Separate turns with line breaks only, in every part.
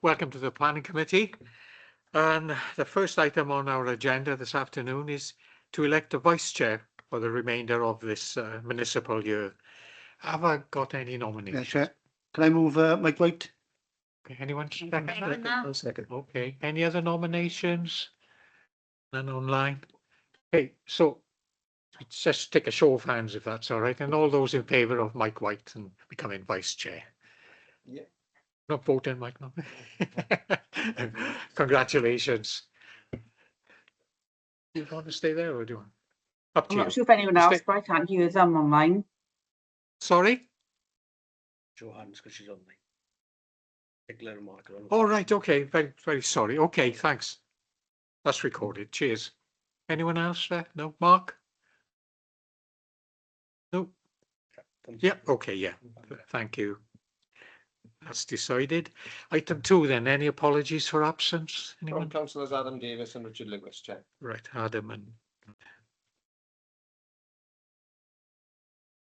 Welcome to the Planning Committee. And the first item on our agenda this afternoon is to elect a vice chair for the remainder of this municipal year. Have I got any nominations?
Yeah, Chair. Can I move Mike White?
Okay, anyone second? I'll second. Okay. Any other nominations? None online. Okay, so let's just take a show of hands if that's all right. And all those in favour of Mike White and becoming vice chair.
Yeah.
Not voting, Mike. No. Congratulations. Do you want to stay there or do you want? Up to
I'm
you.
not sure if anyone else, but I can't hear them online.
Sorry?
Johannes, because she's on me. Declare a marker on.
All right. Okay. Very, very sorry. Okay. Thanks. That's recorded. Cheers. Anyone else there? No? Mark? No? Yeah. Okay. Yeah. Thank you. That's decided. Item 2 then. Any apologies for absence? Anyone?
From Councillors Adam Davis and Richard Lewis, Chair.
Right. Adam and...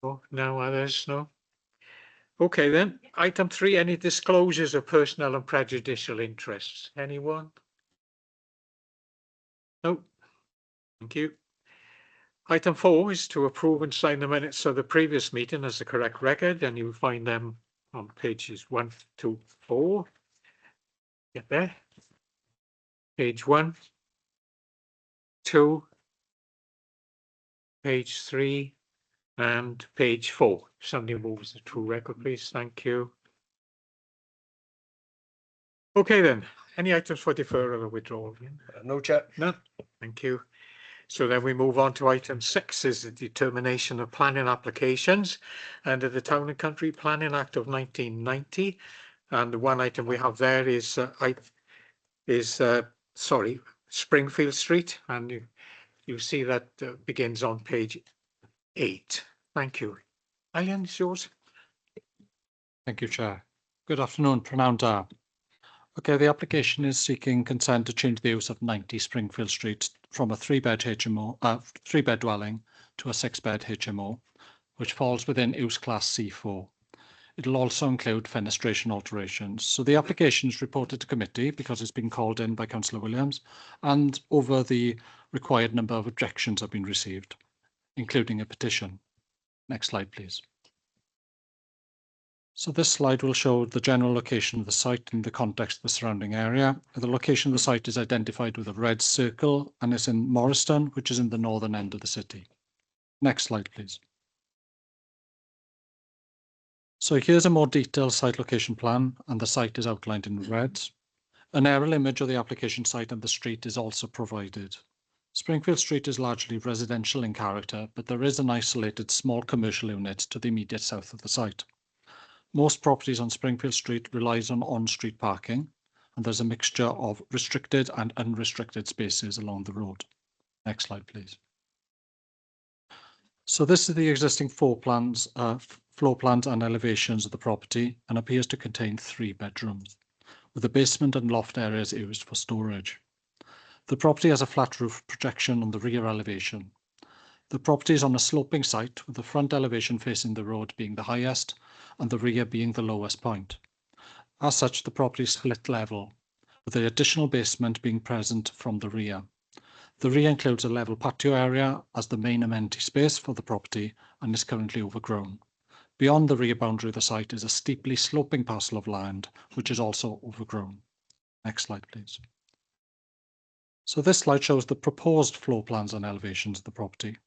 Oh, no others? No? Okay then. Item 3. Any disclosures of personal and prejudicial interests? Anyone? No. Thank you. Item 4 is to approve and sign the minutes of the previous meeting as the correct record, and you'll find them on pages 1 to 4. Get there. Page 1, 2, page 3, and page 4. If somebody moves the true record, please. Thank you. Okay then. Any items for deferral or withdrawal?
No, Chair.
No. Thank you. So then we move on to item 6 is the determination of planning applications under the Town and Country Planning Act of 1990. And the one item we have there is Springfield Street, and you see that begins on page 8. Thank you. Eileen, it's yours.
Thank you, Chair. Good afternoon, Prynawn Da. Okay, the application is seeking consent to change the use of 90 Springfield Street from a 3-bed HMO, 3-bed dwelling to a 6-bed HMO, which falls within use class C4. It will also include fenestration alterations. So the application is reported to committee because it's been called in by Councillor Williams, and over the required number of objections have been received, including a petition. Next slide, please. So this slide will show the general location of the site in the context of the surrounding area. The location of the site is identified with a red circle and is in Morriston, which is in the northern end of the city. Next slide, please. So here's a more detailed site location plan, and the site is outlined in red. An aerial image of the application site and the street is also provided. Springfield Street is largely residential in character, but there is an isolated small commercial unit to the immediate south of the site. Most properties on Springfield Street relies on on-street parking, and there's a mixture of restricted and unrestricted spaces along the road. Next slide, please. So this is the existing floor plans and elevations of the property, and appears to contain 3 bedrooms, with the basement and loft areas used for storage. The property has a flat roof projection on the rear elevation. The property is on a sloping site, with the front elevation facing the road being the highest and the rear being the lowest point. As such, the property is split level, with the additional basement being present from the rear. The rear includes a level patio area as the main amenity space for the property and is currently overgrown. Beyond the rear boundary of the site is a steeply sloping parcel of land, which is also overgrown. Next slide, please. So this slide shows the proposed floor plans and elevations of the property.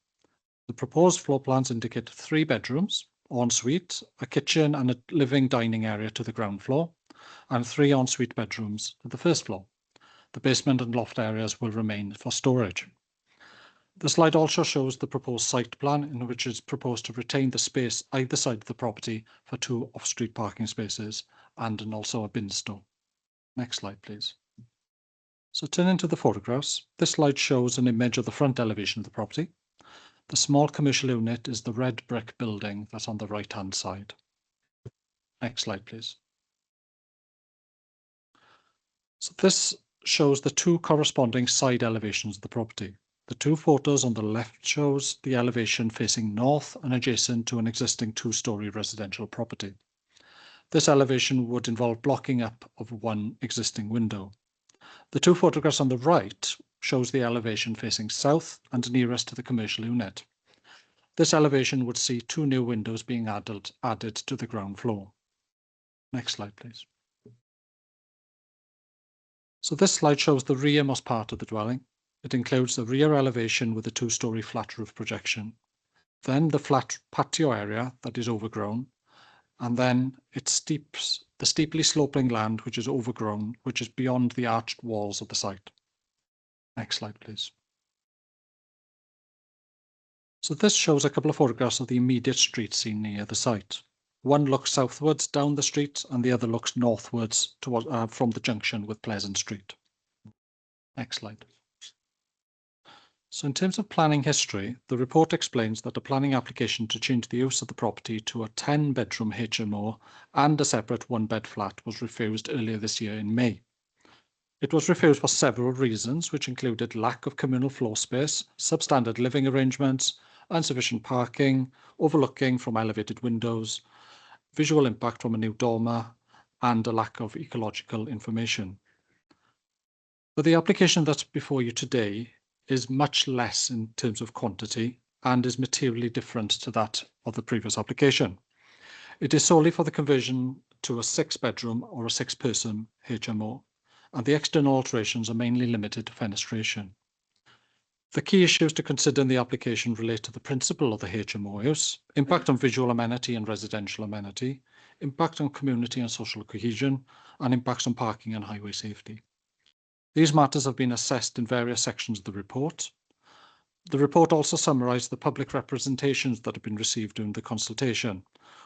The proposed floor plans indicate 3 bedrooms, ensuite, a kitchen and a living dining area to the ground floor, and 3 ensuite bedrooms to the first floor. The basement and loft areas will remain for storage. The slide also shows the proposed site plan, in which it's proposed to retain the space either side of the property for 2 off-street parking spaces and also a bin store. Next slide, please. So turning to the photographs, this slide shows an image of the front elevation of the property. The small commercial unit is the red brick building that's on the right-hand side. Next slide, please. So this shows the 2 corresponding side elevations of the property. The 2 photos on the left shows the elevation facing north and adjacent to an existing 2-storey residential property. This elevation would involve blocking up of one existing window. The two photographs on the right shows the elevation facing south and nearest to the commercial unit. This elevation would see two new windows being added to the ground floor. Next slide, please. So this slide shows the rearmost part of the dwelling. It includes the rear elevation with a two-storey flat roof projection, then the flat patio area that is overgrown, and then the steeply sloping land which is overgrown, which is beyond the arched walls of the site. Next slide, please. So this shows a couple of photographs of the immediate street scene near the site. One looks southwards down the street and the other looks northwards from the junction with Pleasant Street. Next slide. So in terms of planning history, the report explains that a planning application to change the use of the property to a 10-bedroom HMO and a separate one-bed flat was refused earlier this year in May. It was refused for several reasons, which included lack of communal floor space, substandard living arrangements, insufficient parking, overlooking from elevated windows, visual impact from a new dormer, and a lack of ecological information. But the application that's before you today is much less in terms of quantity and is materially different to that of the previous application. It is solely for the conversion to a 6-bedroom or a 6-person HMO, and the external alterations are mainly limited to fenestration. The key issues to consider in the application relate to the principle of the HMO use, impact on visual amenity and residential amenity, impact on community and social cohesion, and impacts on parking and highway safety. These matters have been assessed in various sections of the report. The report also summarised the public representations that have been received during the consultation,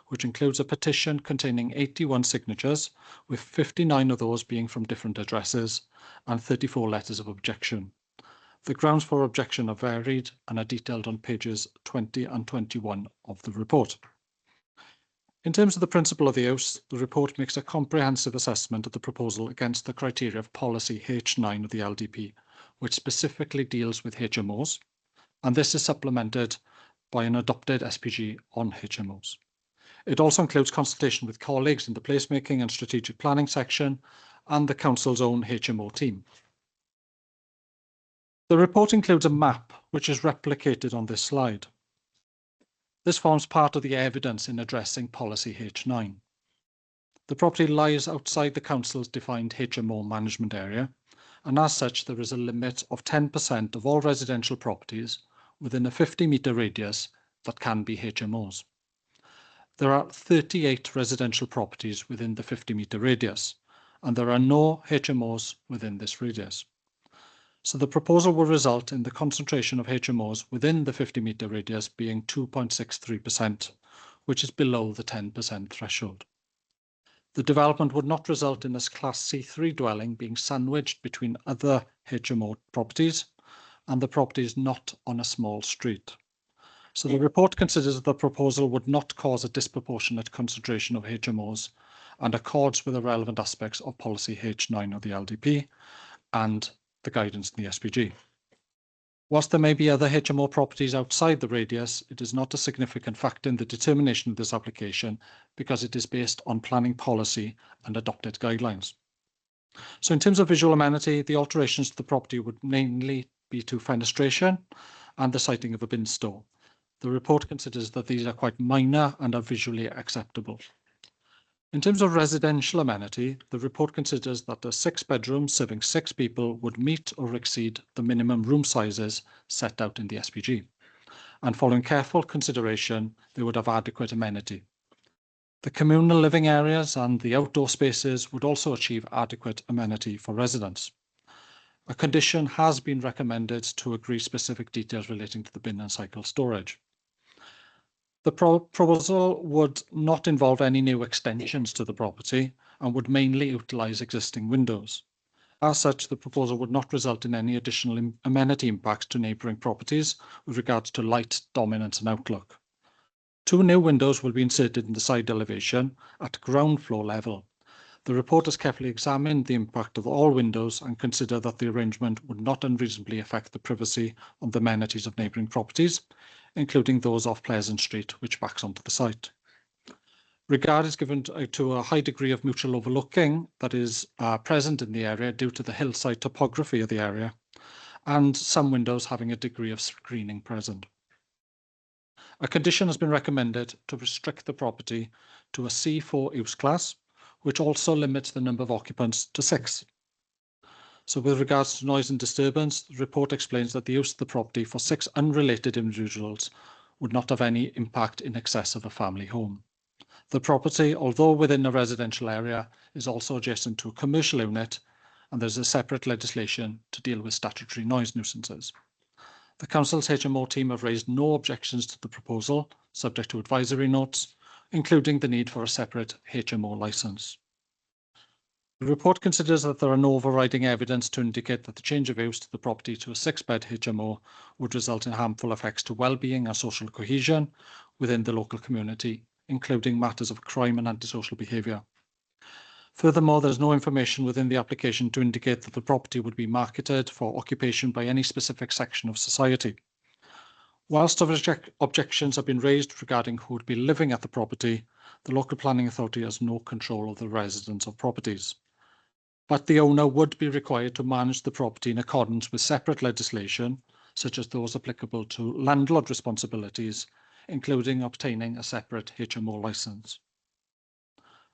which includes a petition containing 81 signatures, with 59 of those being from different addresses and 34 letters of objection. The grounds for objection are varied and are detailed on pages 20 and 21 of the report. In terms of the principle of the use, the report makes a comprehensive assessment of the proposal against the criteria of policy H9 of the LDP, which specifically deals with HMOs, and this is supplemented by an adopted SPG on HMOs. It also includes consultation with colleagues in the placemaking and strategic planning section and the Council's own HMO team. The report includes a map which is replicated on this slide. This forms part of the evidence in addressing policy H9. The property lies outside the Council's defined HMO management area, and as such there is a limit of 10% of all residential properties within a 50-metre radius that can be HMOs. There are 38 residential properties within the 50-metre radius, and there are no HMOs within this radius. So the proposal will result in the concentration of HMOs within the 50-metre radius being 2.63%, which is below the 10% threshold. The development would not result in this Class C3 dwelling being sandwiched between other HMO properties, and the property is not on a small street. So the report considers that the proposal would not cause a disproportionate concentration of HMOs and accords with the relevant aspects of policy H9 of the LDP and the guidance in the SPG. Whilst there may be other HMO properties outside the radius, it is not a significant factor in the determination of this application because it is based on planning policy and adopted guidelines. So in terms of visual amenity, the alterations to the property would mainly be to fenestration and the siting of a bin store. The report considers that these are quite minor and are visually acceptable. In terms of residential amenity, the report considers that a 6-bedroom serving 6 people would meet or exceed the minimum room sizes set out in the SPG. And following careful consideration, they would have adequate amenity. The communal living areas and the outdoor spaces would also achieve adequate amenity for residents. A condition has been recommended to agree specific details relating to the bin and cycle storage. The proposal would not involve any new extensions to the property and would mainly utilise existing windows. As such, the proposal would not result in any additional amenity impacts to neighbouring properties with regards to light, dominance and outlook. 2 new windows will be inserted in the side elevation at ground floor level. The report has carefully examined the impact of all windows and considered that the arrangement would not unreasonably affect the privacy of the amenities of neighbouring properties, including those off Pleasant Street, which backs onto the site. Regard is given to a high degree of mutual overlooking that is present in the area due to the hillside topography of the area, and some windows having a degree of screening present. A condition has been recommended to restrict the property to a C4 use class, which also limits the number of occupants to 6. So with regards to noise and disturbance, the report explains that the use of the property for 6 unrelated individuals would not have any impact in excess of a family home. The property, although within a residential area, is also adjacent to a commercial unit, and there's a separate legislation to deal with statutory noise nuisances. The Council's HMO team have raised no objections to the proposal, subject to advisory notes, including the need for a separate HMO licence. The report considers that there are no overriding evidence to indicate that the change of use to the property to a 6-bed HMO would result in harmful effects to well-being and social cohesion within the local community, including matters of crime and antisocial behaviour. Furthermore, there is no information within the application to indicate that the property would be marketed for occupation by any specific section of society. Whilst objections have been raised regarding who would be living at the property, the local planning authority has no control of the residents of properties. But the owner would be required to manage the property in accordance with separate legislation, such as those applicable to landlord responsibilities, including obtaining a separate HMO licence.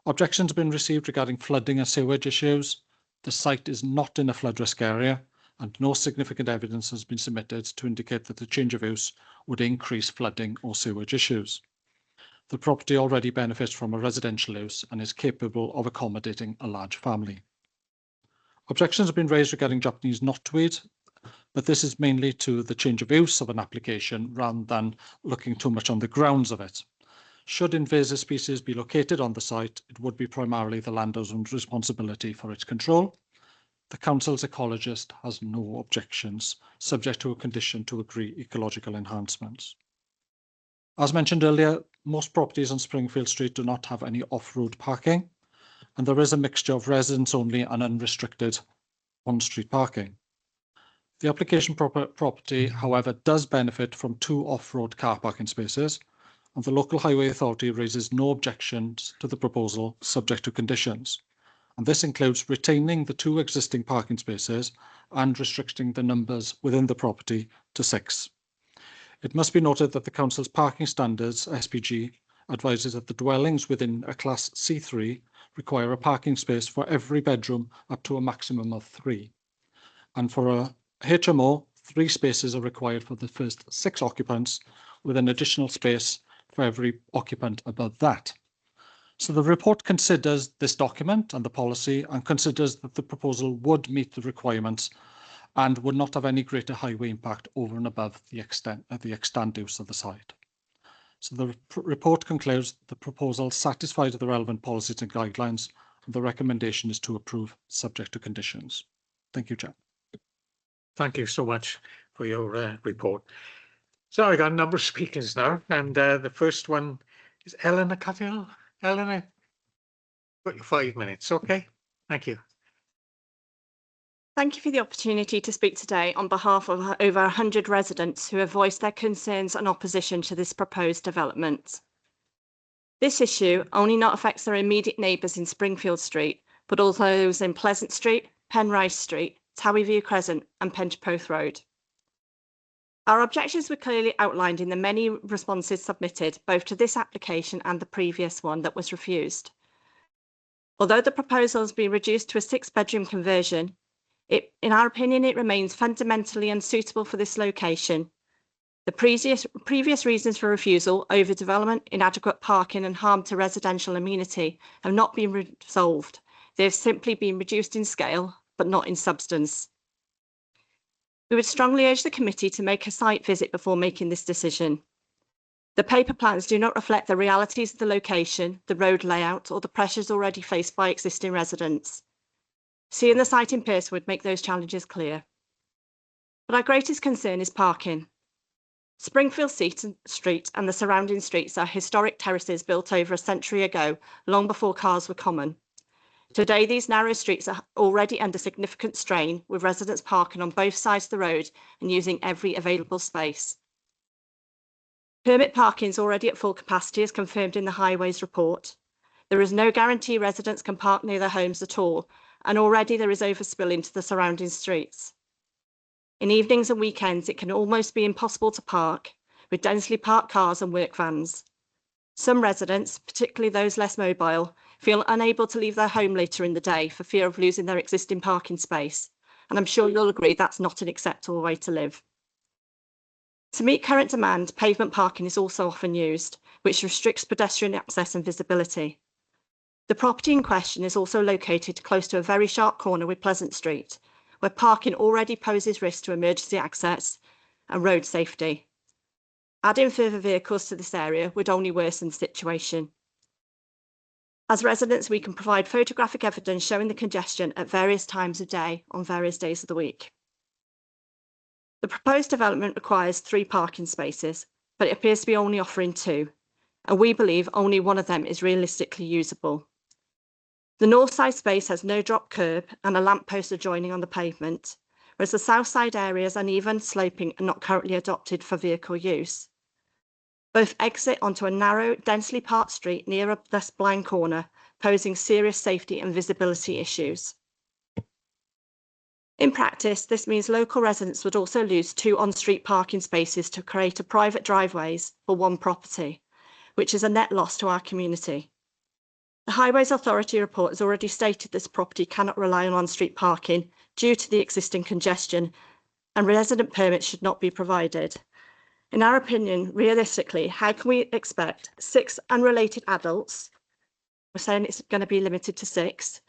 Objections have been received regarding flooding and sewage issues. The site is not in a flood risk area, and no significant evidence has been submitted to indicate that the change of use would increase flooding or sewage issues. The property already benefits from a residential use and is capable of accommodating a large family. Objections have been raised regarding Japanese knotweed, but this is mainly to the change of use of an application rather than looking too much on the grounds of it. Should invasive species be located on the site, it would be primarily the landowner's responsibility for its control. The Council's ecologist has no objections, subject to a condition to agree ecological enhancements. As mentioned earlier, most properties on Springfield Street do not have any off-road parking, and there is a mixture of residents-only and unrestricted on-street parking. The application property, however, does benefit from 2 off-road car parking spaces, and the local highway authority raises no objections to the proposal subject to conditions. And this includes retaining the 2 existing parking spaces and restricting the numbers within the property to 6. It must be noted that the Council's parking standards, SPG, advises that the dwellings within a Class C3 require a parking space for every bedroom up to a maximum of 3. And for a HMO, 3 spaces are required for the first 6 occupants, with an additional space for every occupant above that. So the report considers this document and the policy and considers that the proposal would meet the requirements and would not have any greater highway impact over and above the extant use of the site. So the report concludes the proposal satisfies the relevant policies and guidelines, and the recommendation is to approve subject to conditions. Thank you, Chair.
Thank you so much for your report. So I got a number of speakers now, and the first one is Eleanor Cuttill. Eleanor, got your 5 minutes, okay? Thank you.
Thank you for the opportunity to speak today on behalf of over 100 residents who have voiced their concerns and opposition to this proposed development. This issue only not affects their immediate neighbours in Springfield Street, but also those in Pleasant Street, Penrice Street, Towie View Crescent and Penchpoth Road. Our objections were clearly outlined in the many responses submitted both to this application and the previous one that was refused. Although the proposal has been reduced to a 6-bedroom conversion, in our opinion, it remains fundamentally unsuitable for this location. The previous reasons for refusal, overdevelopment, inadequate parking and harm to residential amenity, have not been resolved. They have simply been reduced in scale, but not in substance. We would strongly urge the committee to make a site visit before making this decision. The paper plans do not reflect the realities of the location, the road layout, or the pressures already faced by existing residents. Seeing the site in person would make those challenges clear. But our greatest concern is parking. Springfield Street and the surrounding streets are historic terraces built over a century ago, long before cars were common. Today, these narrow streets are already under significant strain, with residents parking on both sides of the road and using every available space. Permit parking is already at full capacity, as confirmed in the Highways report. There is no guarantee residents can park near their homes at all, and already there is overspill into the surrounding streets. In evenings and weekends, it can almost be impossible to park, with densely parked cars and work vans. Some residents, particularly those less mobile, feel unable to leave their home later in the day for fear of losing their existing parking space, and I'm sure you'll agree that's not an acceptable way to live. To meet current demand, pavement parking is also often used, which restricts pedestrian access and visibility. The property in question is also located close to a very sharp corner with Pleasant Street, where parking already poses risk to emergency access and road safety. Adding further vehicles to this area would only worsen the situation. As residents, we can provide photographic evidence showing the congestion at various times of day on various days of the week. The proposed development requires 3 parking spaces, but it appears to be only offering 2, and we believe only one of them is realistically usable. The north side space has no drop curb and a lamppost adjoining on the pavement, whereas the south side area is uneven, sloping and not currently adopted for vehicle use. Both exit onto a narrow, densely parked street near a thus blind corner, posing serious safety and visibility issues. In practice, this means local residents would also lose 2 on-street parking spaces to create a private driveways for 1 property, which is a net loss to our community. The Highways Authority report has already stated this property cannot rely on on-street parking due to the existing congestion, and resident permits should not be provided. In our opinion, realistically, how can we expect 6 unrelated adults, we're saying it's going to be limited to 6,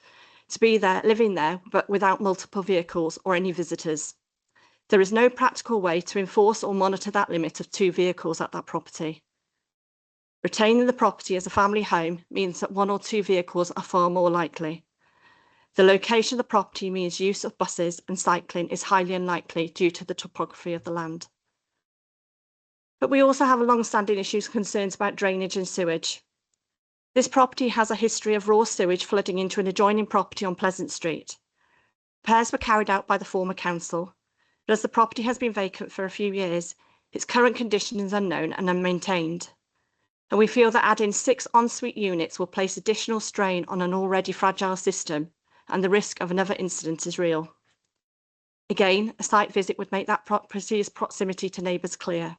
to be there, living there, but without multiple vehicles or any visitors? There is no practical way to enforce or monitor that limit of 2 vehicles at that property. Retaining the property as a family home means that 1 or 2 vehicles are far more likely. The location of the property means use of buses and cycling is highly unlikely due to the topography of the land. But we also have long-standing issues and concerns about drainage and sewage. This property has a history of raw sewage flooding into an adjoining property on Pleasant Street. Repairs were carried out by the former council, but as the property has been vacant for a few years, its current condition is unknown and unmaintained. And we feel that adding 6 ensuite units will place additional strain on an already fragile system, and the risk of another incident is real. Again, a site visit would make that property's proximity to neighbours clear.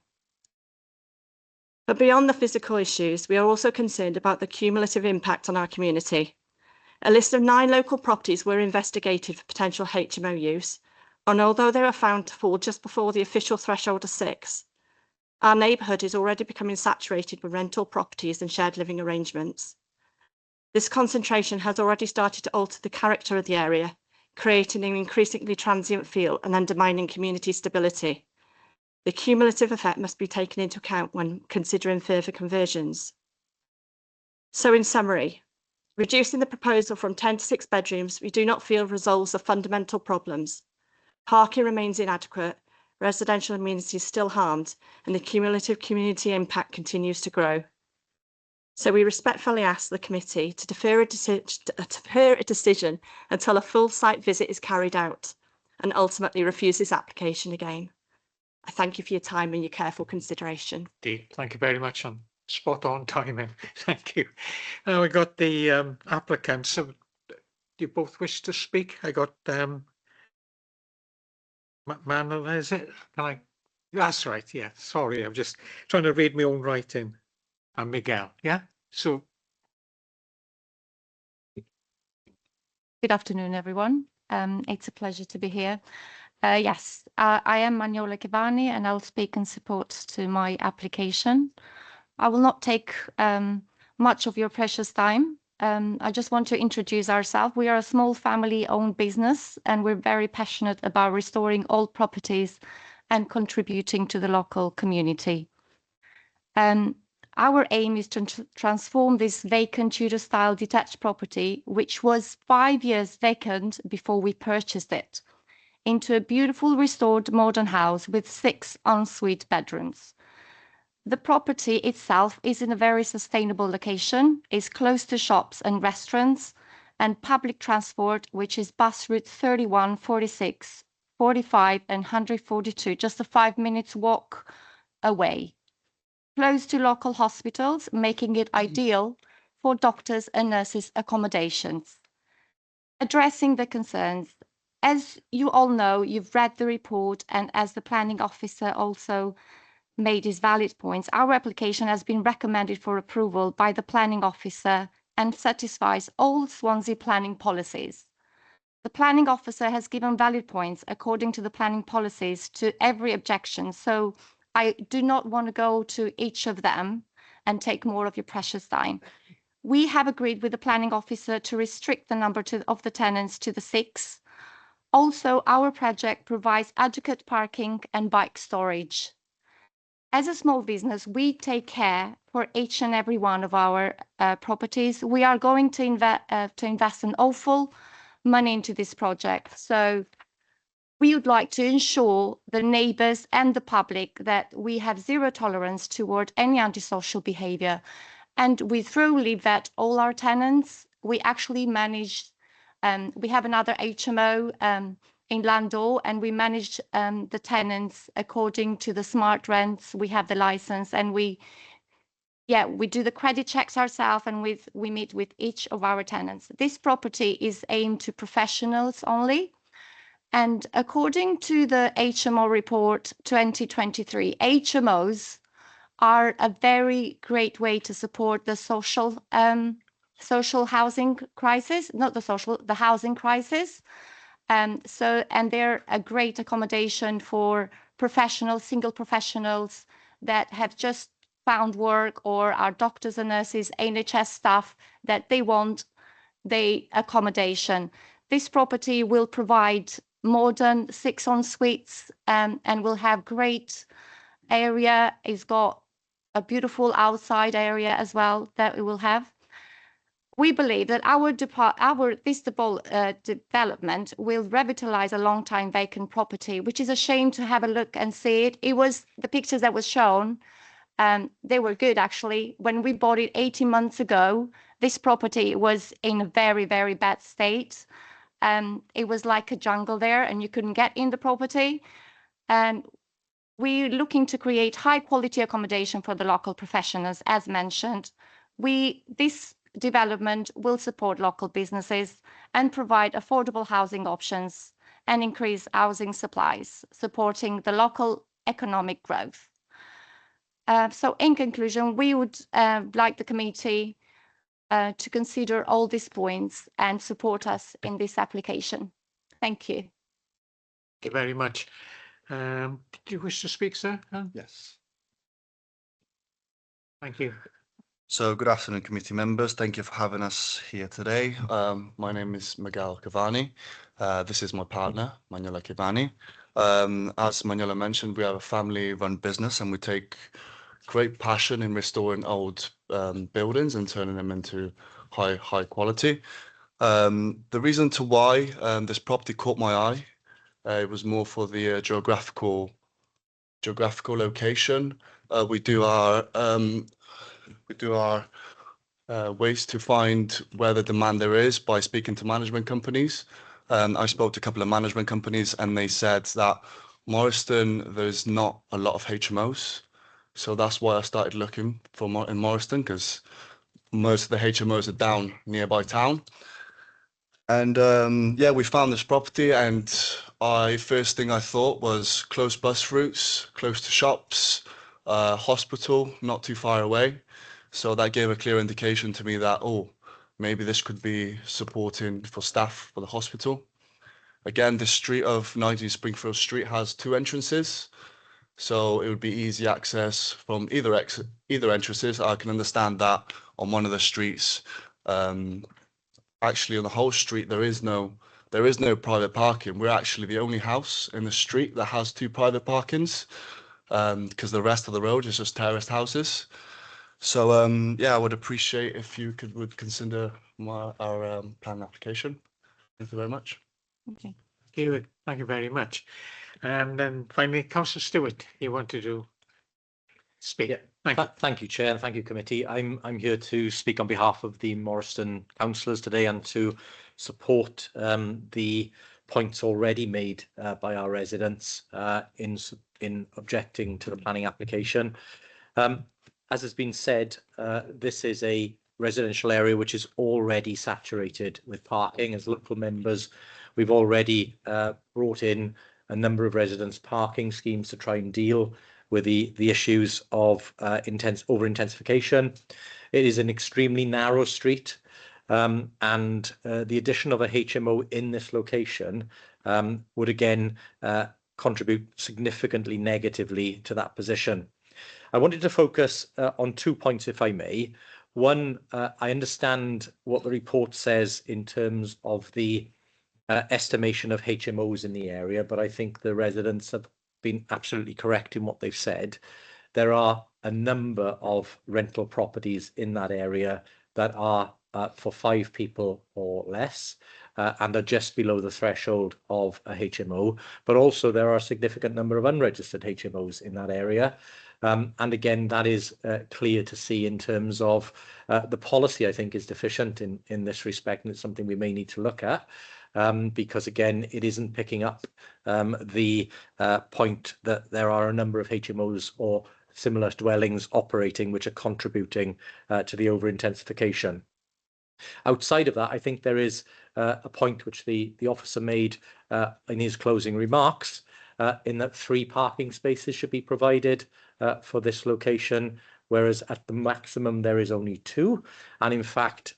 But beyond the physical issues, we are also concerned about the cumulative impact on our community. A list of 9 local properties were investigated for potential HMO use, and although they were found to fall just before the official threshold of 6, our neighbourhood is already becoming saturated with rental properties and shared living arrangements. This concentration has already started to alter the character of the area, creating an increasingly transient feel and undermining community stability. The cumulative effect must be taken into account when considering further conversions. So in summary, reducing the proposal from 10 to 6 bedrooms, we do not feel resolves the fundamental problems. Parking remains inadequate, residential amenities still harmed, and the cumulative community impact continues to grow. So we respectfully ask the committee to defer a decision until a full site visit is carried out and ultimately refuse this application again. I thank you for your time and your careful consideration.
Indeed. Thank you very much on spot on timing. Thank you. Now we got the applicants. So do you both wish to speak? I got Manuel, is it? Can I? That's right. Yeah. Sorry, I'm just trying to read my own writing. And Miguel. Yeah. So.
Good afternoon, everyone. It's a pleasure to be here. Yes, I am Maniola Kibani, and I'll speak in support to my application. I will not take much of your precious time. I just want to introduce ourselves. We are a small family-owned business, and we're very passionate about restoring old properties and contributing to the local community. Our aim is to transform this vacant Tudor-style detached property, which was 5 years vacant before we purchased it, into a beautiful restored modern house with 6 ensuite bedrooms. The property itself is in a very sustainable location, is close to shops and restaurants and public transport, which is bus route 31, 46, 45 and 142, just a 5 minutes walk away. Close to local hospitals, making it ideal for doctors and nurses accommodations. Addressing the concerns, as you all know, you've read the report, and as the planning officer also made his valid points, our application has been recommended for approval by the planning officer and satisfies all Swansea planning policies. The planning officer has given valid points according to the planning policies to every objection, so I do not want to go to each of them and take more of your precious time. We have agreed with the planning officer to restrict the number of the tenants to the 6. Also, our project provides adequate parking and bike storage. As a small business, we take care for each and every one of our properties. We are going to invest an awful money into this project. So we would like to ensure the neighbours and the public that we have zero tolerance toward any antisocial behaviour. And we thoroughly vet all our tenants. We actually manage, we have another HMO in Landau, and we manage the tenants according to the smart rents. We have the license, and we do the credit checks ourselves, and we meet with each of our tenants. This property is aimed to professionals only. And according to the HMO report 2023, HMOs are a very great way to support the social housing crisis, the housing crisis. And they're a great accommodation for professionals, single professionals that have just found work, or are doctors and nurses, NHS staff that they want the accommodation. This property will provide modern 6 en-suites and will have great area. It's got a beautiful outside area as well that it will have. We believe that this development will revitalize a long time vacant property, which is a shame to have a look and see it. It was the pictures that was shown. They were good, actually. When we bought it 18 months ago, this property was in a very, very bad state. It was like a jungle there, and you couldn't get in the property. And we're looking to create high quality accommodation for the local professionals, as mentioned. This development will support local businesses and provide affordable housing options and increase housing supplies, supporting the local economic growth. So in conclusion, we would like the committee to consider all these points and support us in this application. Thank you.
Thank you very much. Did you wish to speak, sir?
Yes.
Thank you.
So good afternoon, committee members. Thank you for having us here today. My name is Miguel Cavani. This is my partner, Manuela Cavani. As Manuela mentioned, we have a family-run business, and we take great passion in restoring old buildings and turning them into high quality. The reason to why this property caught my eye, it was more for the geographical location. We do our ways to find where the demand there is by speaking to management companies. I spoke to a couple of management companies, and they said that Morriston, there's not a lot of HMOs. So that's why I started looking for more in Morriston, because most of the HMOs are down nearby town. And we found this property, and first thing I thought was close bus routes, close to shops, hospital, not too far away. So that gave a clear indication to me that, maybe this could be supporting for staff for the hospital. Again, the street of 19 Springfield Street has 2 entrances. So it would be easy access from either entrances. I can understand that on one of the streets, actually on the whole street, there is no private parking. We're actually the only house in the street that has 2 private parkings, because the rest of the road is just terraced houses. So I would appreciate if you would consider our plan application. Thank you very much.
Okay.
Thank you very much. And then finally, Councillor Stewart, you wanted to speak.
Yeah. Thank you, Chair, and thank you, committee. I'm here to speak on behalf of the Morriston councillors today, and to support the points already made by our residents in objecting to the planning application. As has been said, this is a residential area which is already saturated with parking. As local members, we've already brought in a number of residents' parking schemes to try and deal with the issues of over-intensification. It is an extremely narrow street, and the addition of a HMO in this location would again contribute significantly negatively to that position. I wanted to focus on 2 points, if I may. One, I understand what the report says in terms of the estimation of HMOs in the area, but I think the residents have been absolutely correct in what they've said. There are a number of rental properties in that area that are for 5 people or less, and are just below the threshold of a HMO, but also there are a significant number of unregistered HMOs in that area. And again, that is clear to see in terms of the policy, I think, is deficient in this respect, and it's something we may need to look at. Because again, it isn't picking up the point that there are a number of HMOs or similar dwellings operating which are contributing to the over-intensification. Outside of that, I think there is a point which the officer made in his closing remarks, in that 3 parking spaces should be provided for this location, whereas at the maximum there is only 2. And in fact,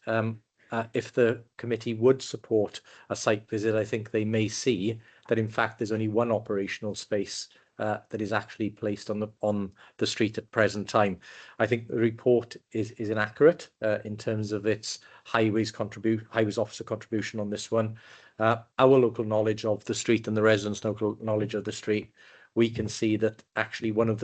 if the committee would support a site visit, I think they may see that in fact there's only 1 operational space that is actually placed on the street at present time. I think the report is inaccurate in terms of its highways officer contribution on this one. Our local knowledge of the street and the residents' local knowledge of the street, we can see that actually one of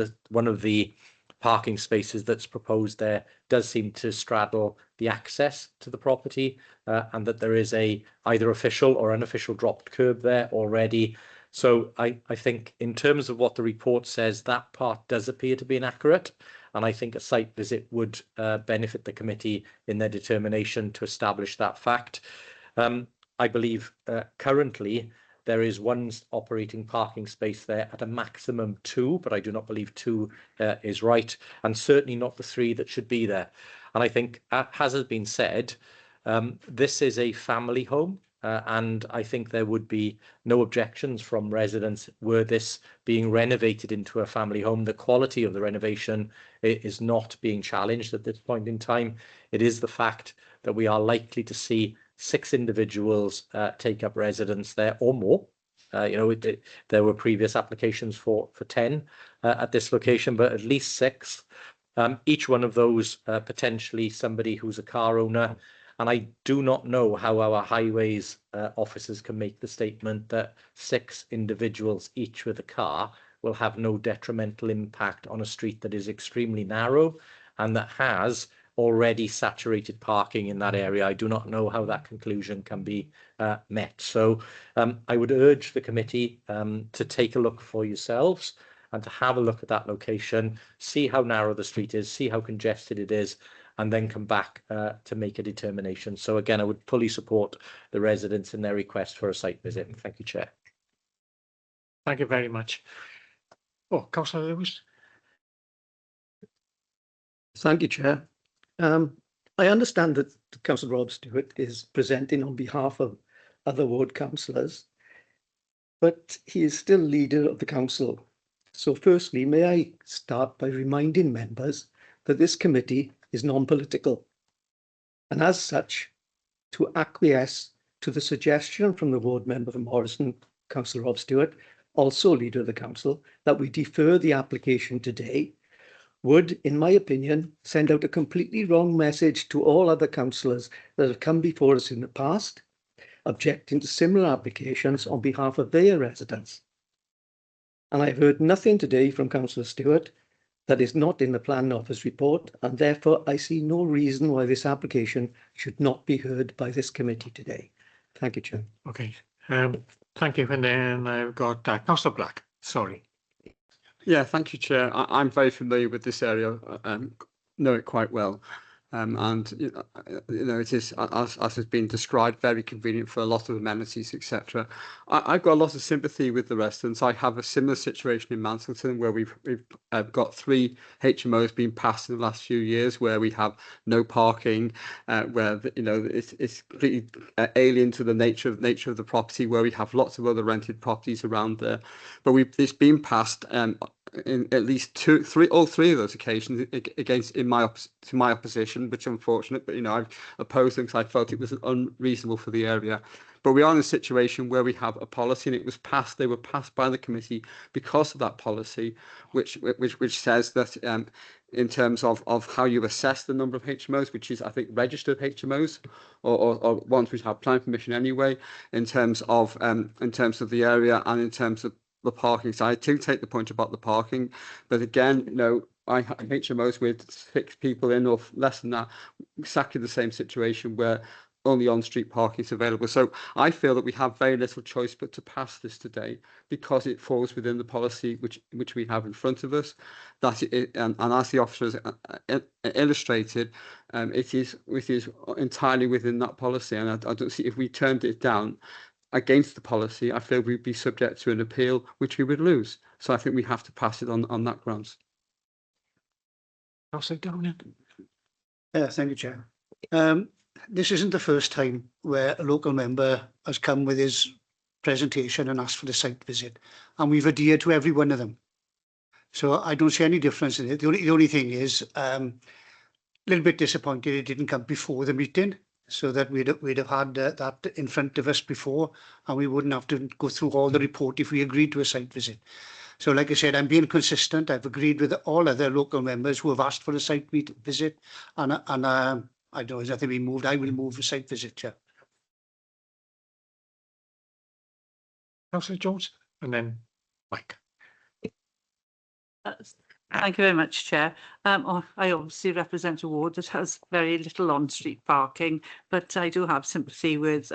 the parking spaces that's proposed there does seem to straddle the access to the property, and that there is a either official or unofficial dropped curb there already. So I think in terms of what the report says, that part does appear to be inaccurate, and I think a site visit would benefit the committee in their determination to establish that fact. I believe currently there is 1 operating parking space there at a maximum 2, but I do not believe 2 is right, and certainly not the 3 that should be there. And I think, as has been said, this is a family home, and I think there would be no objections from residents were this being renovated into a family home. The quality of the renovation is not being challenged at this point in time. It is the fact that we are likely to see 6 individuals take up residence there or more. There were previous applications for 10 at this location, but at least 6. Each one of those potentially somebody who's a car owner. And I do not know how our highways officers can make the statement that 6 individuals, each with a car, will have no detrimental impact on a street that is extremely narrow and that has already saturated parking in that area. I do not know how that conclusion can be met. So I would urge the committee to take a look for yourselves and to have a look at that location, see how narrow the street is, see how congested it is, and then come back to make a determination. So again, I would fully support the residents in their request for a site visit. Thank you, Chair.
Thank you very much. Oh, Councillor Lewis.
Thank you, Chair. I understand that Councillor Rob Stewart is presenting on behalf of other ward councillors, but he is still leader of the council. So firstly, may I start by reminding members that this committee is non-political, and as such, to acquiesce to the suggestion from the ward member for Morrison, Councillor Rob Stewart, also leader of the council, that we defer the application today, would, in my opinion, send out a completely wrong message to all other councillors that have come before us in the past, objecting to similar applications on behalf of their residents. And I've heard nothing today from Councillor Stewart that is not in the Planning Office report, and therefore I see no reason why this application should not be heard by this committee today. Thank you, Chair.
Okay, thank you. And then I've got Councillor Black. Sorry.
Yeah, thank you, Chair. I'm very familiar with this area, know it quite well. And it is, as has been described, very convenient for a lot of amenities, etc. I've got a lot of sympathy with the residents. I have a similar situation in Manselton where we've got 3 HMOs being passed in the last few years, where we have no parking, where it's completely alien to the nature of the property, where we have lots of other rented properties around there. But it's been passed in at least all three of those occasions to my opposition, which is unfortunate. But I've opposed them because I felt it was unreasonable for the area. But we are in a situation where we have a policy, and it was passed. They were passed by the committee because of that policy, which says that in terms of how you assess the number of HMOs, which is, I think, registered HMOs or ones which have planning permission anyway, in terms of the area and in terms of the parking. So I do take the point about the parking, but again, I have HMOs with 6 people in or less than that, exactly the same situation where only on-street parking is available. So I feel that we have very little choice but to pass this today, because it falls within the policy which we have in front of us. And as the officers illustrated, it is entirely within that policy, and I don't see, if we turned it down against the policy, I feel we'd be subject to an appeal, which we would lose. So I think we have to pass it on that grounds.
Councillor Downing.
Thank you, Chair. This isn't the first time where a local member has come with his presentation and asked for the site visit, and we've adhered to every one of them. So I don't see any difference in it. The only thing is a little bit disappointed it didn't come before the meeting, so that we'd have had that in front of us before, and we wouldn't have to go through all the report if we agreed to a site visit. So like I said, I'm being consistent. I've agreed with all other local members who have asked for a site visit, and I don't know, has nothing been moved? I will move a site visit, Chair.
Councillor Jones, and then Mike.
Thank you very much, Chair. I obviously represent a ward that has very little on-street parking, but I do have sympathy with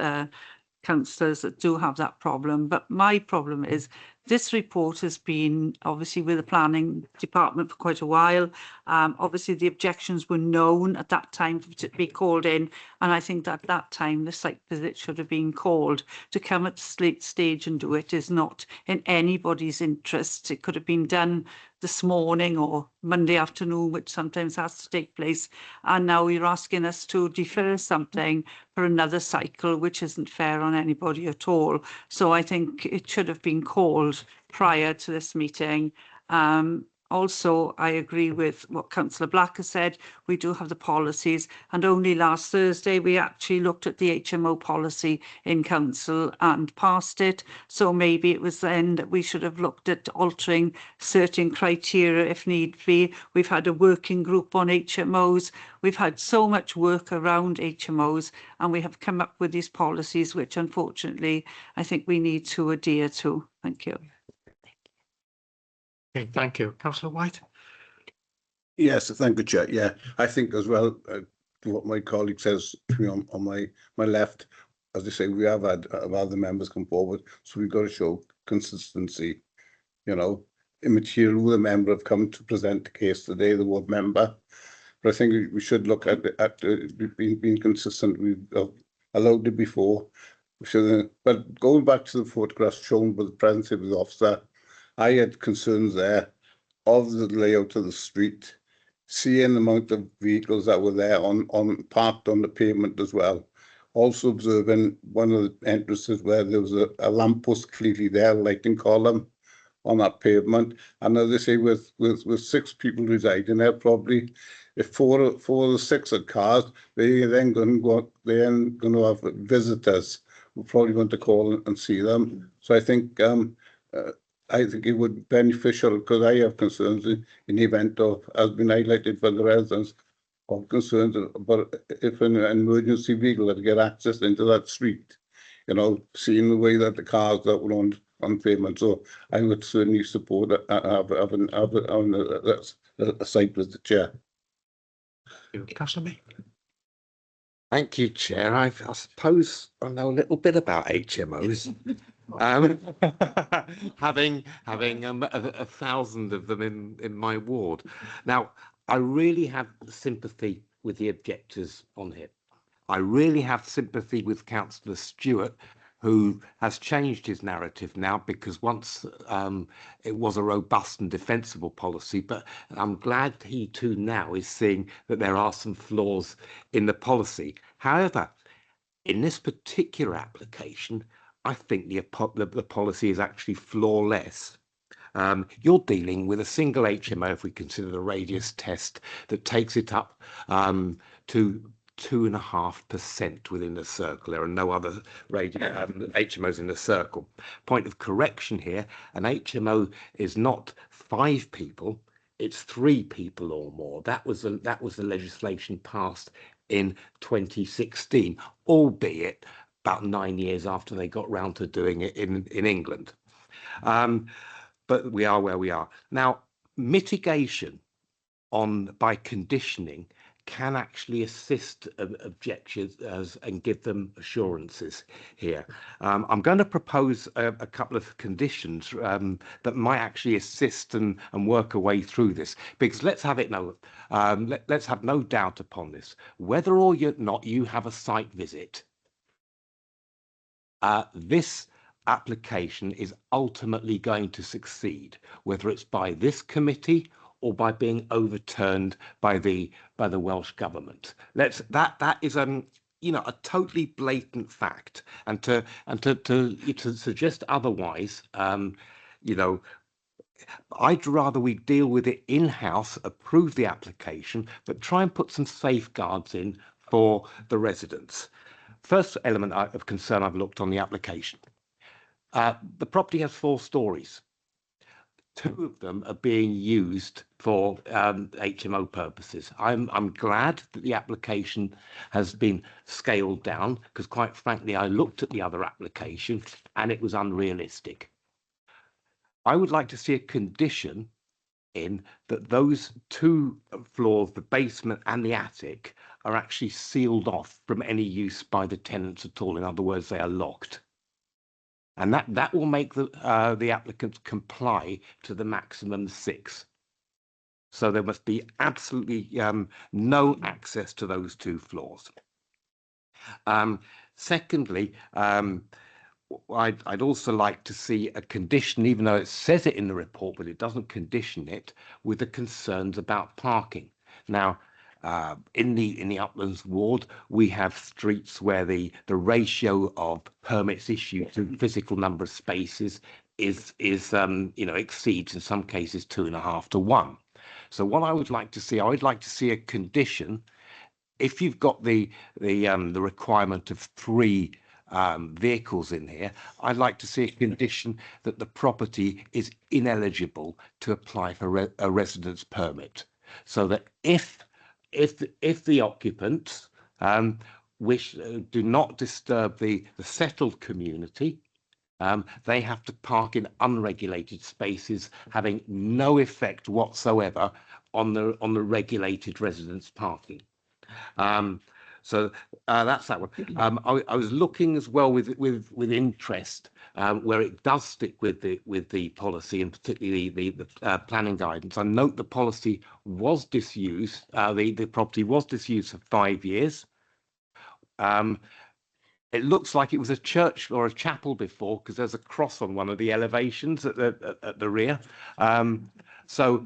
councillors that do have that problem. But my problem is this report has been obviously with the planning department for quite a while. Obviously the objections were known at that time to be called in, and I think that at that time the site visit should have been called. To come at this late stage and do it is not in anybody's interest. It could have been done this morning or Monday afternoon, which sometimes has to take place, and now you're asking us to defer something for another cycle, which isn't fair on anybody at all. So I think it should have been called prior to this meeting. Also, I agree with what Councillor Black has said. We do have the policies, and only last Thursday we actually looked at the HMO policy in council and passed it. So maybe it was then that we should have looked at altering certain criteria if need be. We've had a working group on HMOs. We've had so much work around HMOs, and we have come up with these policies, which unfortunately I think we need to adhere to. Thank you.
Okay, thank you. Councillor White.
Yes, thank you, Chair. Yeah, I think as well, what my colleague says to me on my left, as they say, we have had other members come forward, so we've got to show consistency. Immaterial who the member have come to present the case today, the ward member. But I think we should look at being consistent. We've allowed it before. But going back to the photographs shown by the presence of the officer, I had concerns there of the layout of the street, seeing the amount of vehicles that were there parked on the pavement as well. Also observing one of the entrances where there was a lamppost clearly there, lighting column on that pavement. And as they say, with 6 people residing there, probably if four of the 6 had cars, they're then going to have visitors. We're probably going to call and see them. So I think it would be beneficial, because I have concerns in the event of, as been highlighted by the residents, of concerns about if an emergency vehicle had to get access into that street, seeing the way that the cars that were on pavement. So I would certainly support having a site visit, Chair.
Councillor May.
Thank you, Chair. I suppose I know a little bit about HMOs. Having 1,000 of them in my ward. Now, I really have sympathy with the objectors on here. I really have sympathy with Councillor Stewart, who has changed his narrative now, because once it was a robust and defensible policy, but I'm glad he too now is seeing that there are some flaws in the policy. However, in this particular application, I think the policy is actually flawless. You're dealing with a single HMO, if we consider the radius test, that takes it up to 2.5% within the circle. There are no other HMOs in the circle. Point of correction here, an HMO is not 5 people, it's 3 people or more. That was the legislation passed in 2016, albeit about 9 years after they got round to doing it in England. But we are where we are. Now, mitigation by conditioning can actually assist objectors and give them assurances here. I'm going to propose a couple of conditions that might actually assist and work a way through this, because let's have let's have no doubt upon this. Whether or not you have a site visit, this application is ultimately going to succeed, whether it's by this committee or by being overturned by the Welsh government. That is a totally blatant fact, and to suggest otherwise, I'd rather we deal with it in-house, approve the application, but try and put some safeguards in for the residents. First element of concern I've looked on the application. The property has 4 stories. 2 of them are being used for HMO purposes. I'm glad that the application has been scaled down, because quite frankly, I looked at the other application and it was unrealistic. I would like to see a condition in that those 2 floors, the basement and the attic, are actually sealed off from any use by the tenants at all. In other words, they are locked. And that will make the applicants comply to the maximum 6. So there must be absolutely no access to those 2 floors. Secondly, I'd also like to see a condition, even though it says it in the report, but it doesn't condition it, with the concerns about parking. Now, in the Uplands ward, we have streets where the ratio of permits issued to physical number of spaces exceeds in some cases 2.5 to 1. So what I would like to see, a condition. If you've got the requirement of 3 vehicles in here, I'd like to see a condition that the property is ineligible to apply for a residence permit, so that if the occupants do not disturb the settled community, they have to park in unregulated spaces, having no effect whatsoever on the regulated residence parking. So that's that one. I was looking as well with interest where it does stick with the policy, and particularly the planning guidance. I note the policy was disused. The property was disused for 5 years. It looks like it was a church or a chapel before, because there's a cross on one of the elevations at the rear. So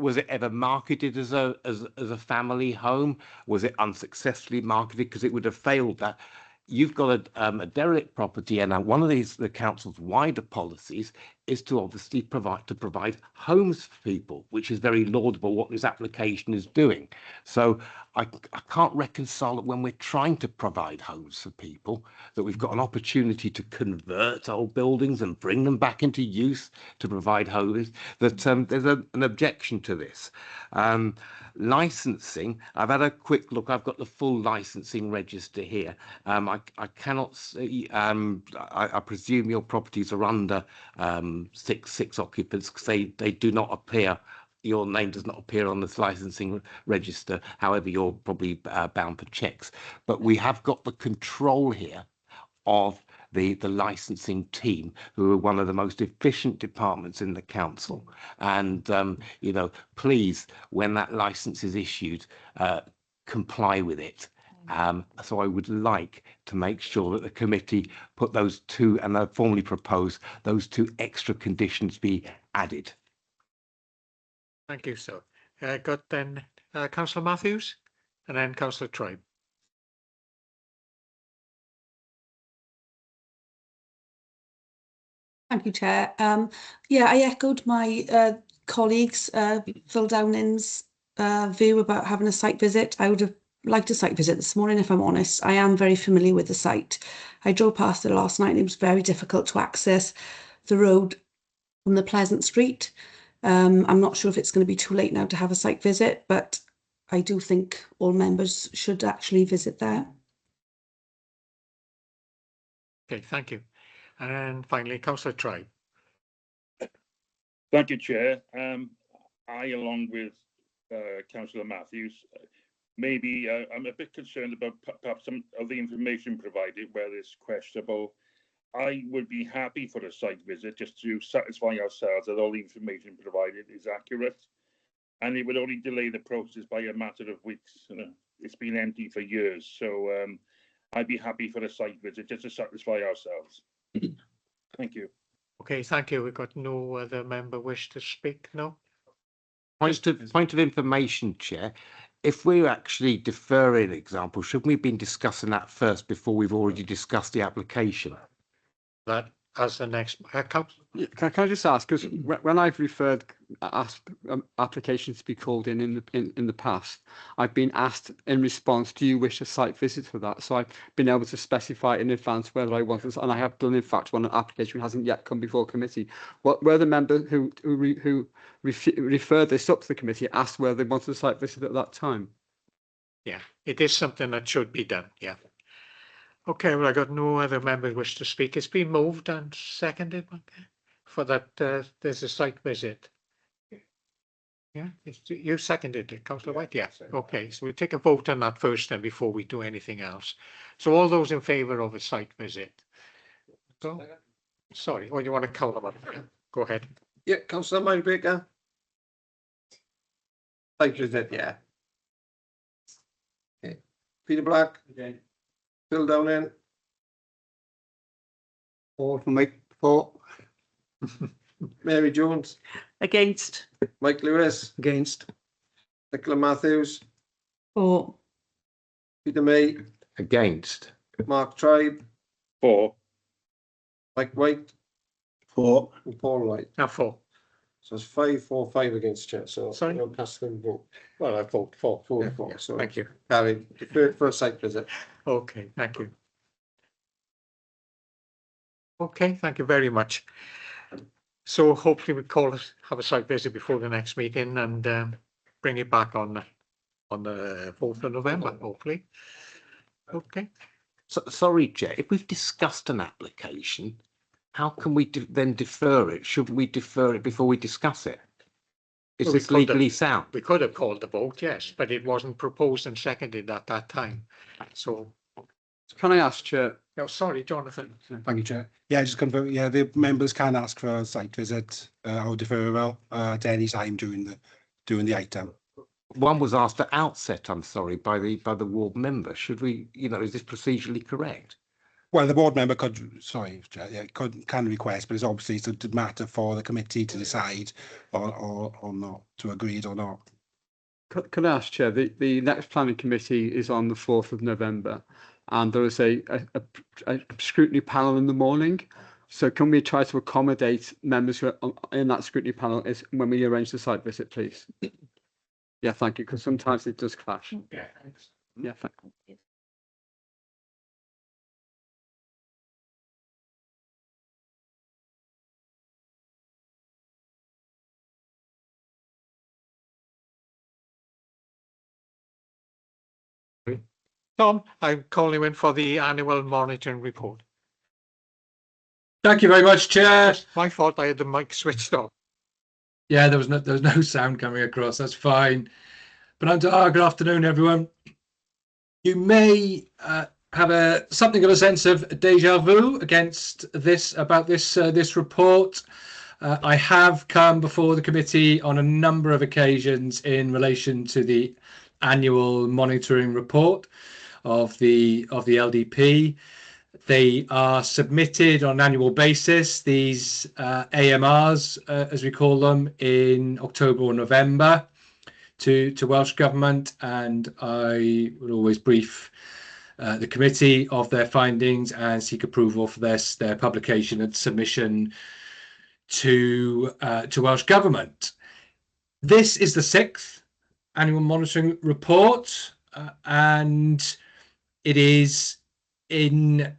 was it ever marketed as a family home? Was it unsuccessfully marketed because it would have failed that? You've got a derelict property, and one of the council's wider policies is to obviously provide homes for people, which is very laudable what this application is doing. So I can't reconcile that when we're trying to provide homes for people, that we've got an opportunity to convert old buildings and bring them back into use to provide homes, that there's an objection to this. Licensing, I've had a quick look. I've got the full licensing register here. I cannot see, I presume your properties are under six occupants, because they do not appear, your name does not appear on this licensing register. However, you're probably bound for checks. But we have got the control here of the licensing team, who are one of the most efficient departments in the council. And please, when that license is issued, comply with it. So I would like to make sure that the committee put those two, and I formally propose those two extra conditions be added.
Thank you, sir. Got then Councillor Matthews and then Councillor Tribe.
Thank you, Chair. Yeah, I echoed my colleagues, Phil Downing's view about having a site visit. I would have liked a site visit this morning, if I'm honest. I am very familiar with the site. I drove past it last night and it was very difficult to access the road from the Pleasant Street. I'm not sure if it's going to be too late now to have a site visit, but I do think all members should actually visit there.
Okay, thank you. And then finally, Councillor Tribe.
Thank you, Chair. I, along with Councillor Matthews, maybe I'm a bit concerned about perhaps some of the information provided where it's questionable. I would be happy for a site visit just to satisfy ourselves that all the information provided is accurate, and it would only delay the process by a matter of weeks. It's been empty for years, so I'd be happy for a site visit just to satisfy ourselves. Thank you.
Okay, thank you. We've got no other member wish to speak, no?
Point of information, Chair. If we're actually deferring, example, shouldn't we have been discussing that first before we've already discussed the application?
That as the next
Yeah, can I just ask, because when I've asked applications to be called in the past, I've been asked in response, do you wish a site visit for that? So I've been able to specify in advance whether I want this, and I have done in fact when an application hasn't yet come before committee. What were the member who referred this up to the committee asked whether they wanted a site visit at that time?
Yeah, it is something that should be done. Yeah. Okay, well, I got no other members wish to speak. It's been moved and seconded for that. There's a site visit. Yeah, you seconded it, Councillor White. Yeah. Okay, so we take a vote on that first, then before we do anything else. So all those in favour of a site visit. So, sorry, or you want to call them up? Go ahead.
Yeah, Councillor Mindbreaker. Site visit, yeah. Okay. Peter Black. Okay. Phil Downing.
4 for Mike. 4.
Mary Jones.
Against.
Mike Lewis.
Against.
Nicola Matthews.
4.
Peter May.
Against.
Mark Tribe.
4.
Mike White.
4.
And Paul White.
Now 4.
So it's 5, 4, 5 against, Chair. So
Sorry?
we'll pass the vote.
Well, I vote 4.
4,
Yeah,
4.
yeah,
So
thank you.
carried. Deferred for a site visit.
Okay, thank you. Okay, thank you very much. So hopefully we have a site visit before the next meeting and bring it back on the 4th of November, hopefully. Okay.
So, sorry, Chair, if we've discussed an application, how can we then defer it? Shouldn't we defer it before we discuss it? Is
Well, we
this
could have-
legally sound?
We could have called the vote, yes, but it wasn't proposed and seconded at that time. So,
Can I ask, Chair?
no, sorry, Jonathan.
Thank you, Chair. Yeah, just confirm. Yeah, the members can ask for a site visit or deferral at any time during the item.
One was asked at outset, I'm sorry, by the ward member. Should we, is this procedurally correct?
Well, the board member could, sorry, Chair, yeah, can request, but it's obviously it's a matter for the committee to decide or not, to agree it or not.
Can I ask, Chair, the next planning committee is on the 4th of November, and there is a scrutiny panel in the morning. So can we try to accommodate members who are in that scrutiny panel when we arrange the site visit, please? Yeah, thank you, because sometimes it does clash.
Yeah, thanks.
Yeah, thank you.
Tom, I'm calling you in for the annual monitoring report.
Thank you very much, Chair.
My fault, I had the mic switched off.
Yeah, there was no sound coming across. That's fine. But good afternoon, everyone. You may have something of a sense of deja vu about this report. I have come before the committee on a number of occasions in relation to the annual monitoring report of the LDP. They are submitted on an annual basis, these AMRs, as we call them, in October or November to Welsh Government, and I would always brief the committee of their findings and seek approval for their publication and submission to Welsh Government. This is the 6th annual monitoring report, and it is in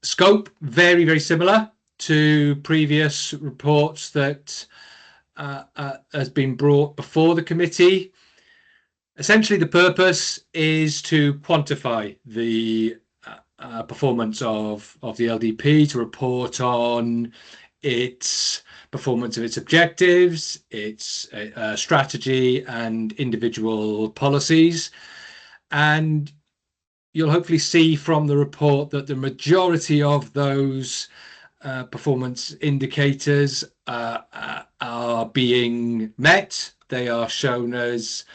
scope very, very similar to previous reports that has been brought before the committee. Essentially, the purpose is to quantify the performance of the LDP, to report on its performance of its objectives, its strategy and individual policies. And you'll hopefully see from the report that the majority of those performance indicators are being met. They are shown as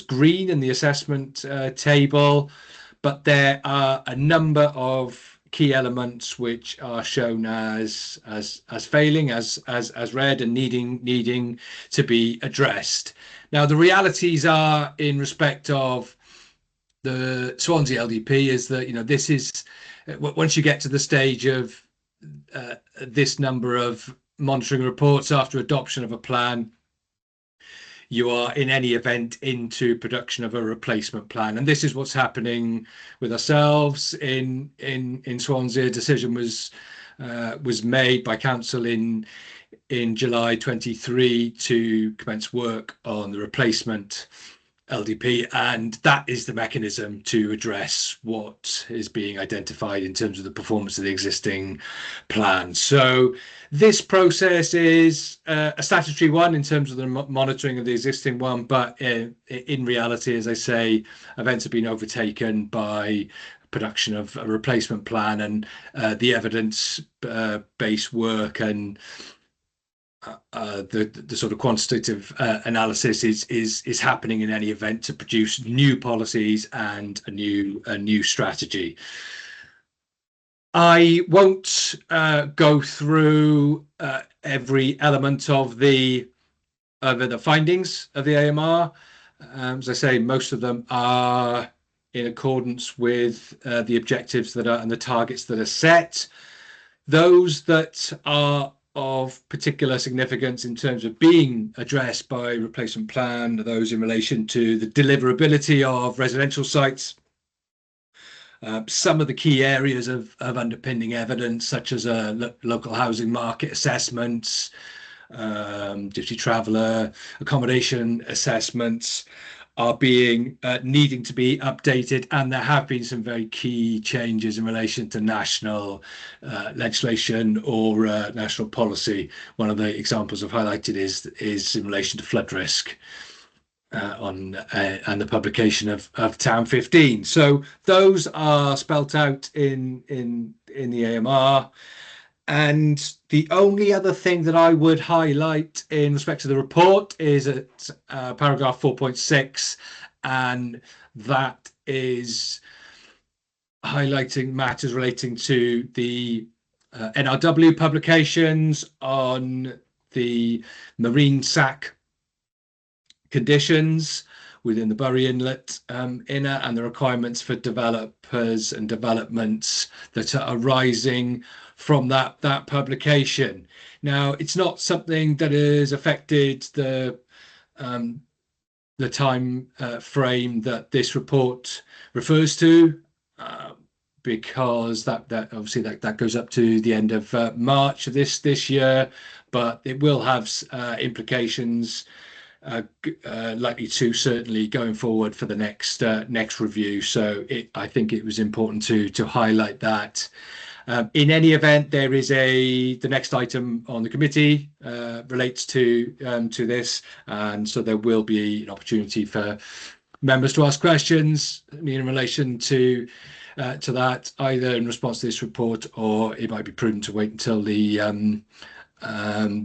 green in the assessment table, but there are a number of key elements which are shown as failing, as red, and needing to be addressed. Now, the realities are, in respect of the Swansea LDP, is that, you know, this is, once you get to the stage of this number of monitoring reports after adoption of a plan, you are in any event into production of a replacement plan, and this is what's happening with ourselves in Swansea. A decision was made by council in July 23 to commence work on the replacement LDP, and that is the mechanism to address what is being identified in terms of the performance of the existing plan. So this process is a statutory one in terms of the monitoring of the existing one, but in reality, as I say, events have been overtaken by production of a replacement plan, and the evidence-based work and the sort of quantitative analysis is happening in any event to produce new policies and a new strategy. I won't go through every element of the findings of the AMR. As I say, most of them are in accordance with the objectives that are and the targets that are set. Those that are of particular significance in terms of being addressed by replacement plan, those in relation to the deliverability of residential sites, some of the key areas of underpinning evidence, such as local housing market assessments, duty traveller accommodation assessments, are needing to be updated, and there have been some very key changes in relation to national legislation or national policy. One of the examples I've highlighted is in relation to flood risk and the publication of Town 15. So those are spelt out in the AMR. And the only other thing that I would highlight in respect to the report is at paragraph 4.6, and that is highlighting matters relating to the NRW publications on the marine sack conditions within the Bury Inlet inner, and the requirements for developers and developments that are arising from that publication. Now, it's not something that has affected the time frame that this report refers to, because that obviously that goes up to the end of March of this year, but it will have implications likely to certainly going forward for the next review. So I think it was important to highlight that. In any event, there is the next item on the committee relates to this, and so there will be an opportunity for members to ask questions in relation to that, either in response to this report, or it might be prudent to wait until the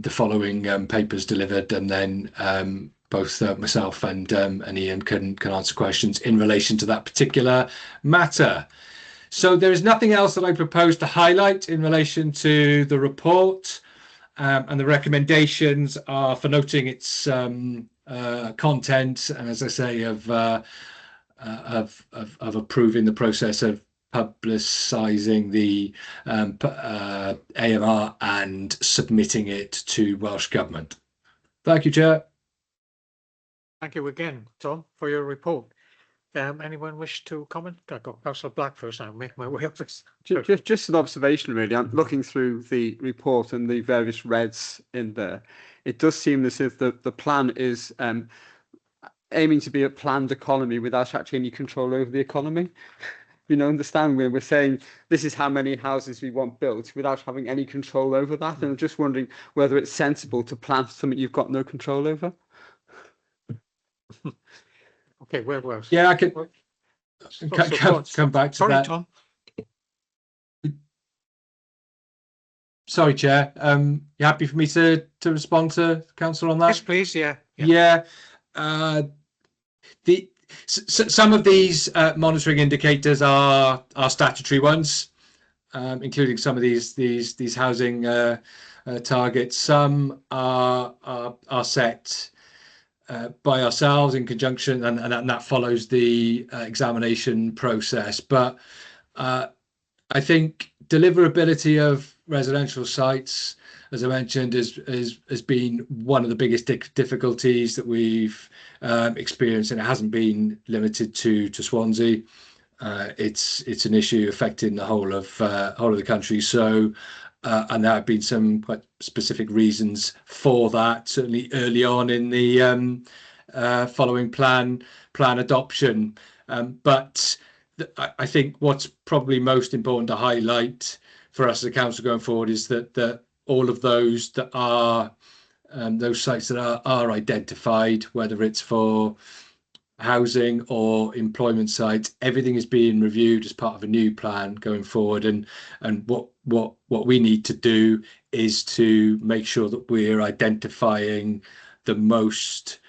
following papers delivered, and then both myself and Ian can answer questions in relation to that particular matter. So there is nothing else that I propose to highlight in relation to the report, and the recommendations are for noting its content, and as I say, of approving the process of publicising the AMR and submitting it to Welsh Government. Thank you, Chair.
Thank you again, Tom, for your report. Anyone wish to comment? I got Councillor Black first. I'll make my way up this.
Just an observation, really. I'm looking through the report and the various reds in there. It does seem as if the plan is aiming to be a planned economy without actually any control over the economy. You know, understand where we're saying this is how many houses we want built without having any control over that. And I'm just wondering whether it's sensible to plan something you've got no control over.
Okay, where was?
Yeah, I can come back to
Sorry,
that.
Tom.
Sorry, Chair. You happy for me to respond to Councillor on that?
Yes, please. Yeah.
Yeah. Some of these monitoring indicators are statutory ones, including some of these housing targets. Some are set by ourselves in conjunction, and that follows the examination process. But I think deliverability of residential sites, as I mentioned, has been one of the biggest difficulties that we've experienced, and it hasn't been limited to Swansea. It's an issue affecting the whole of the country. So, and there have been some quite specific reasons for that. Certainly early on in the following plan adoption, but I think what's probably most important to highlight for us as a council going forward is that all of those that are those sites that are identified, whether it's for housing or employment sites, everything is being reviewed as part of a new plan going forward. And what we need to do is to make sure that we're identifying the most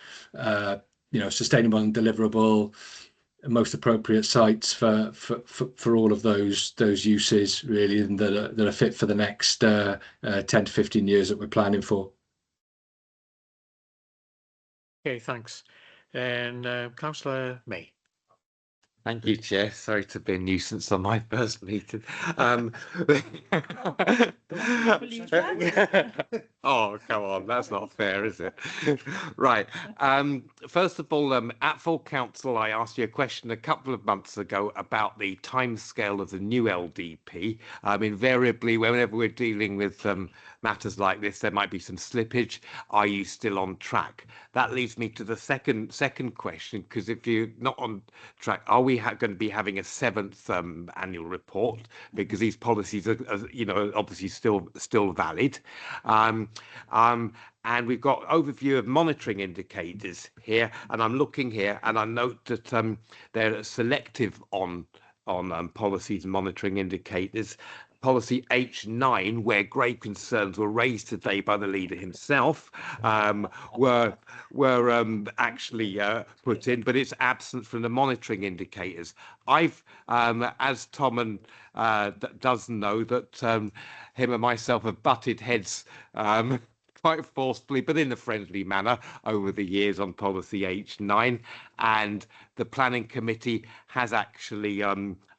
sustainable and deliverable, most appropriate sites for all of those uses, really, and that are fit for the next 10 to 15 years that we're planning for.
Okay, thanks. And Councillor May.
Thank you, Chair. Sorry to be a nuisance on my first meeting. Oh, come on, that's not fair, is it? Right. First of all, at full council, I asked you a question a couple of months ago about the timescale of the new LDP. Invariably, whenever we're dealing with matters like this, there might be some slippage. Are you still on track? That leads me to the second question, because if you're not on track, are we going to be having a 7th annual report? Because these policies are obviously still valid. And we've got overview of monitoring indicators here, and I'm looking here, and I note that they're selective on policies and monitoring indicators. Policy H9, where grave concerns were raised today by the leader himself, were actually put in, but it's absent from the monitoring indicators. I've, as Tom does know, that him and myself have butted heads quite forcefully, but in a friendly manner, over the years on policy H9, and the planning committee has actually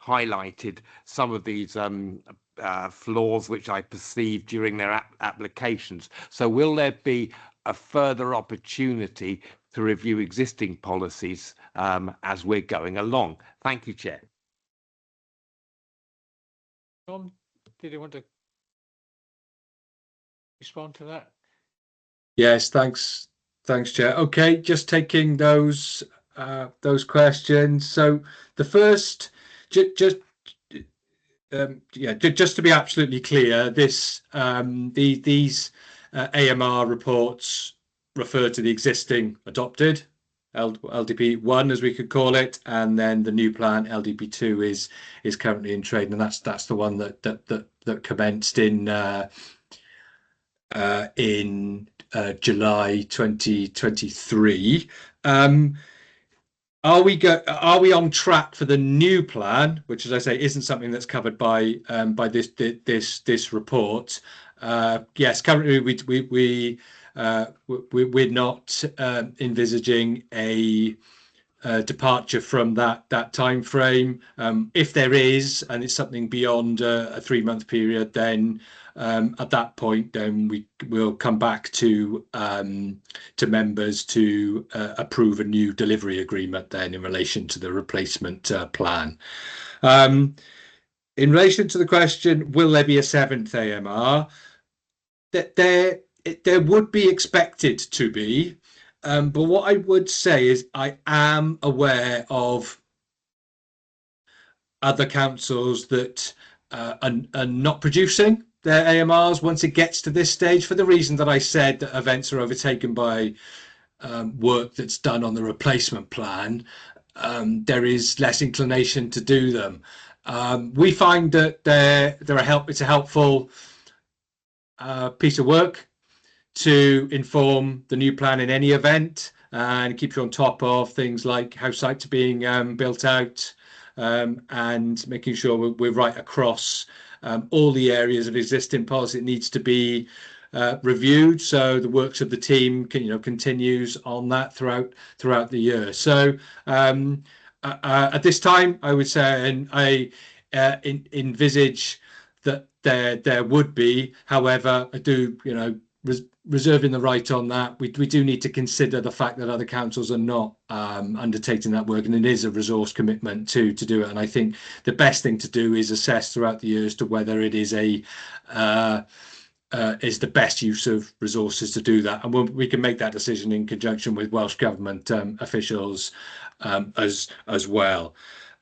highlighted some of these flaws which I perceived during their applications. So will there be a further opportunity to review existing policies as we're going along? Thank you, Chair.
Tom, did you want to respond to that?
Yes, thanks, Chair. Okay, just taking those questions. So the first, just to be absolutely clear, these AMR reports refer to the existing adopted LDP 1, as we could call it, and then the new plan LDP 2 is currently in trade, and that's the one that commenced in in July 2023. Are we on track for the new plan, which, as I say, isn't something that's covered by this report? Yes, currently we're not envisaging a departure from that time frame. If there is, and it's something beyond a 3-month period, then at that point, then we'll come back to members to approve a new delivery agreement then in relation to the replacement plan. In relation to the question, will there be a 7th AMR? There would be expected to be. But what I would say is I am aware of other councils that are not producing their AMRs once it gets to this stage, for the reason that I said, that events are overtaken by work that's done on the replacement plan. There is less inclination to do them. We find that it's a helpful piece of work to inform the new plan in any event, and keep you on top of things like how sites are being built out, and making sure we're right across all the areas of existing policy that needs to be reviewed. So the works of the team continues on that throughout the year. So at this time, I would say, and I envisage that there would be. However, I do, reserving the right on that. We do need to consider the fact that other councils are not undertaking that work, and it is a resource commitment to do it. And I think the best thing to do is assess throughout the year as to whether it is is the best use of resources to do that, and we can make that decision in conjunction with Welsh Government officials as well.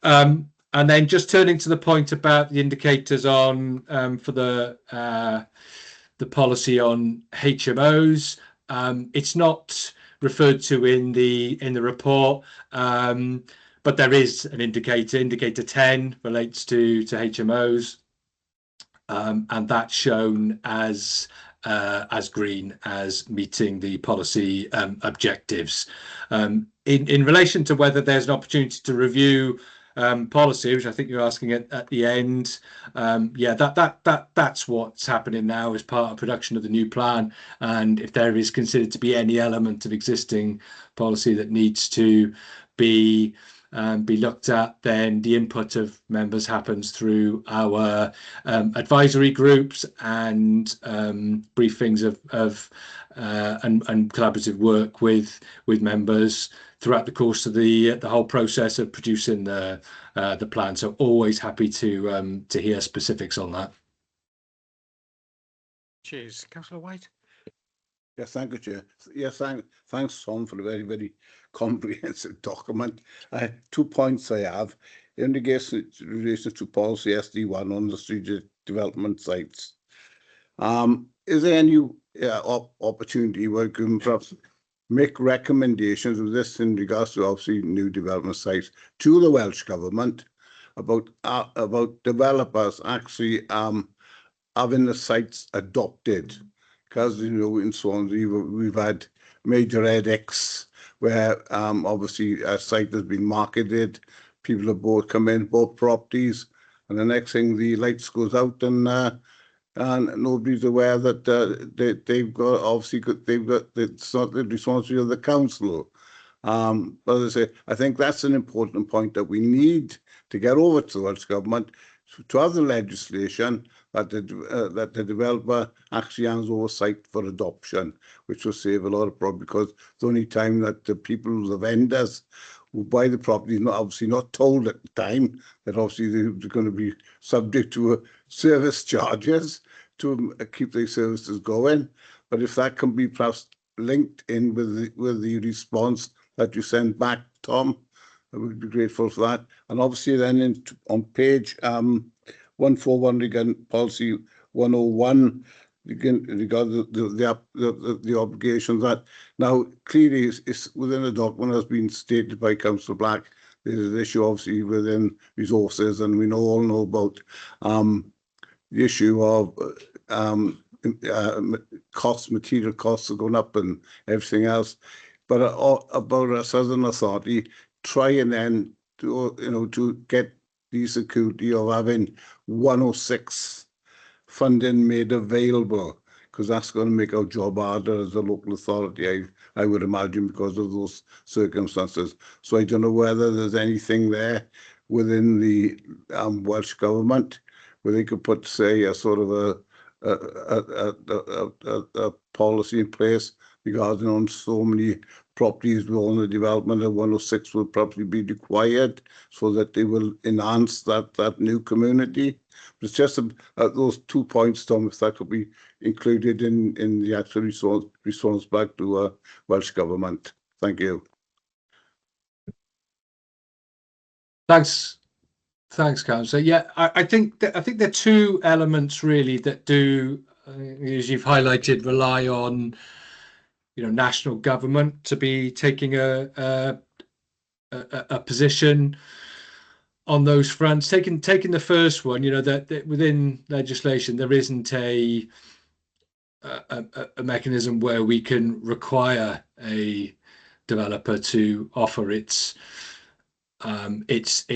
And then just turning to the point about the indicators on for the policy on HMOs, it's not referred to in the report, but there is an indicator. Indicator 10 relates to HMOs, and that's shown as green, as meeting the policy objectives. In relation to whether there's an opportunity to review policy, which I think you're asking at the end, that's what's happening now as part of production of the new plan. And if there is considered to be any element of existing policy that needs to be looked at, then the input of members happens through our advisory groups and briefings and collaborative work with members throughout the course of the whole process of producing the plan. So always happy to hear specifics on that.
Cheers, Councillor White.
Yes, thank you, Chair. Yes, thanks, Tom, for a very, very comprehensive document. 2 points I have. In relation to policy SD1 on the strategic development sites, is there any opportunity where we can perhaps make recommendations of this in regards to obviously new development sites to the Welsh Government about developers actually having the sites adopted? Because in Swansea we've had major edicts where obviously a site has been marketed, people have bought properties, and the next thing the lights goes out and nobody's aware that it's not the responsibility of the council. But as I say, I think that's an important point that we need to get over to the Welsh Government, to have the legislation that the developer actually hands over site for adoption, which will save a lot of problems, because the only time that the people, the vendors who buy the property, obviously not told at the time that obviously they're going to be subject to service charges to keep their services going. But if that can be perhaps linked in with the response that you send back, Tom, I would be grateful for that. And obviously then on page 141 regarding policy 101 regarding the obligations that now clearly is within the document has been stated by Councillor Black. There's an issue obviously within resources, and we all know about the issue of material costs are going up and everything else. But about us as an authority, try and then to get the security of having 106 funding made available, because that's going to make our job harder as a local authority, I would imagine, because of those circumstances. So I don't know whether there's anything there within the Welsh Government where they could put, say, a sort of a policy in place regarding on so many properties within the development of 106 will probably be required so that they will enhance that new community. But it's just those 2 points, Tom, if that could be included in the actual response back to Welsh Government. Thank you.
Thanks, Councillor. Yeah, I think there are two elements really that do, as you've highlighted, rely on national government to be taking a position on those fronts. Taking the first one, that within legislation there isn't a mechanism where we can require a developer to offer its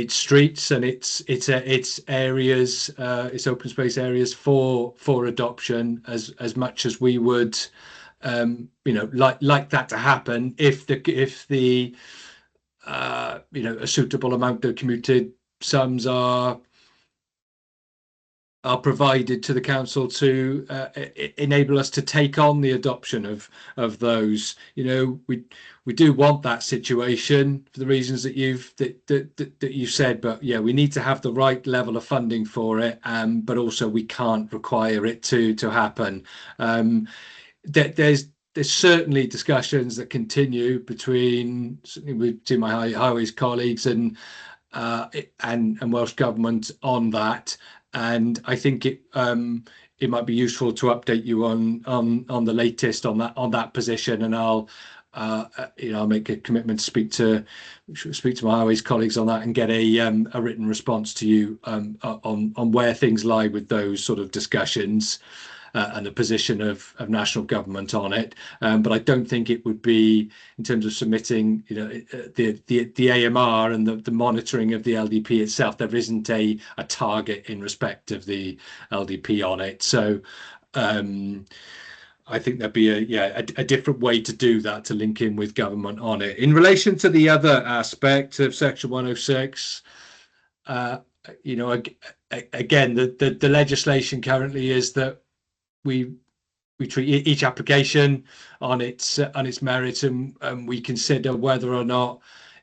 streets and its areas, its open space areas for adoption as much as we would like that to happen if the a suitable amount of commuted sums are provided to the council to enable us to take on the adoption of those. We do want that situation for the reasons that you've said, but yeah, we need to have the right level of funding for it, but also we can't require it to happen. There's certainly discussions that continue between my highways colleagues and Welsh Government on that, and I think it might be useful to update you on the latest on that position, and I'll make a commitment to speak to my highways colleagues on that and get a written response to you on where things lie with those sort of discussions. And the position of national government on it, but I don't think it would be in terms of submitting, the AMR and the monitoring of the LDP itself. There isn't a target in respect of the LDP on it, so I think there'd be a different way to do that, to link in with government on it. In relation to the other aspect of Section 106, again, the legislation currently is that we treat each application on its merits, and we consider whether or not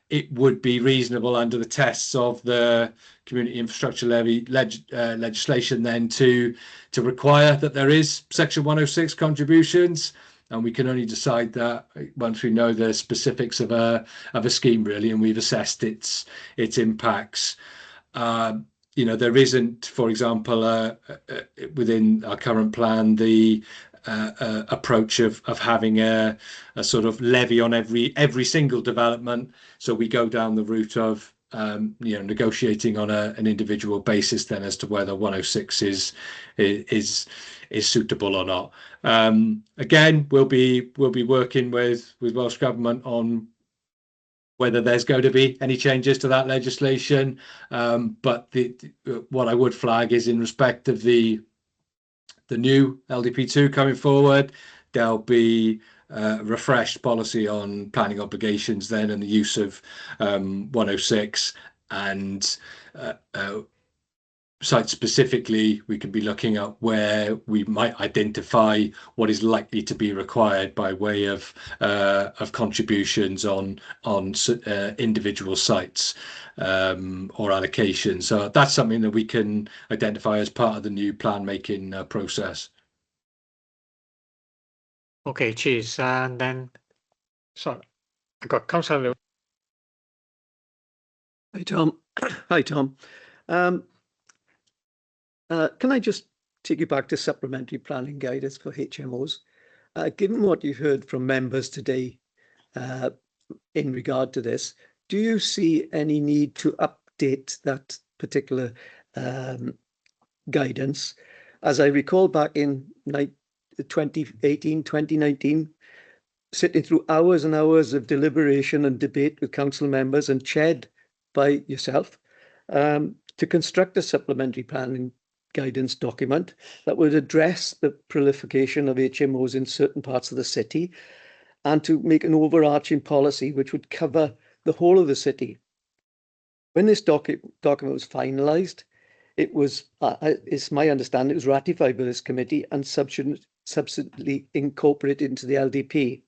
it would be reasonable under the tests of the community infrastructure levy legislation then to require that there is Section 106 contributions, and we can only decide that once we know the specifics of a scheme really, and we've assessed its impacts. There isn't, for example, within our current plan, the approach of having a sort of levy on every single development. So we go down the route of negotiating on an individual basis then as to whether 106 is suitable or not. Again, we'll be working with Welsh Government on whether there's going to be any changes to that legislation, but what I would flag is in respect of the new LDP2 coming forward, there'll be a refreshed policy on planning obligations then, and the use of 106, and site specifically we could be looking at where we might identify what is likely to be required by way of contributions on individual sites or allocations. So that's something that we can identify as part of the new plan making process.
Okay, cheers. And then, so I got Councillor Lewis.
Hi, Tom. Hi, Tom. Can I just take you back to supplementary planning guidance for HMOs? Given what you've heard from members today in regard to this, do you see any need to update that particular guidance? As I recall, back in 2018, 2019, sitting through hours and hours of deliberation and debate with council members and chaired by yourself, to construct a supplementary planning guidance document that would address the proliferation of HMOs in certain parts of the city, and to make an overarching policy which would cover the whole of the city. When this document was finalised, it was, it's my understanding, it was ratified by this committee and subsequently incorporated into the LDP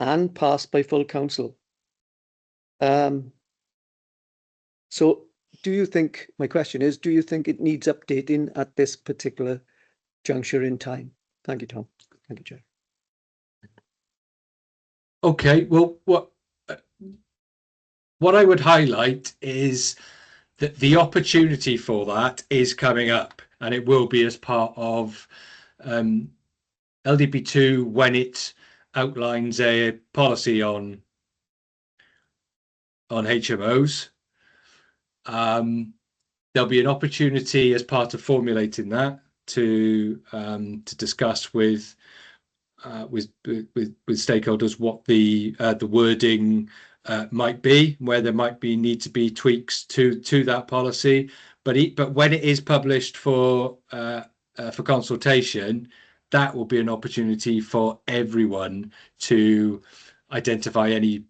and passed by full council. So do you think, my question is, do you think it needs updating at this particular juncture in time? Thank you, Tom. Thank you, Chair.
Okay, well, what I would highlight is that the opportunity for that is coming up, and it will be as part of LDP2 when it outlines a policy on HMOs. There'll be an opportunity as part of formulating that to discuss with stakeholders what the wording might be, where there might need to be tweaks to that policy. But when it is published for consultation, that will be an opportunity for everyone to identify any,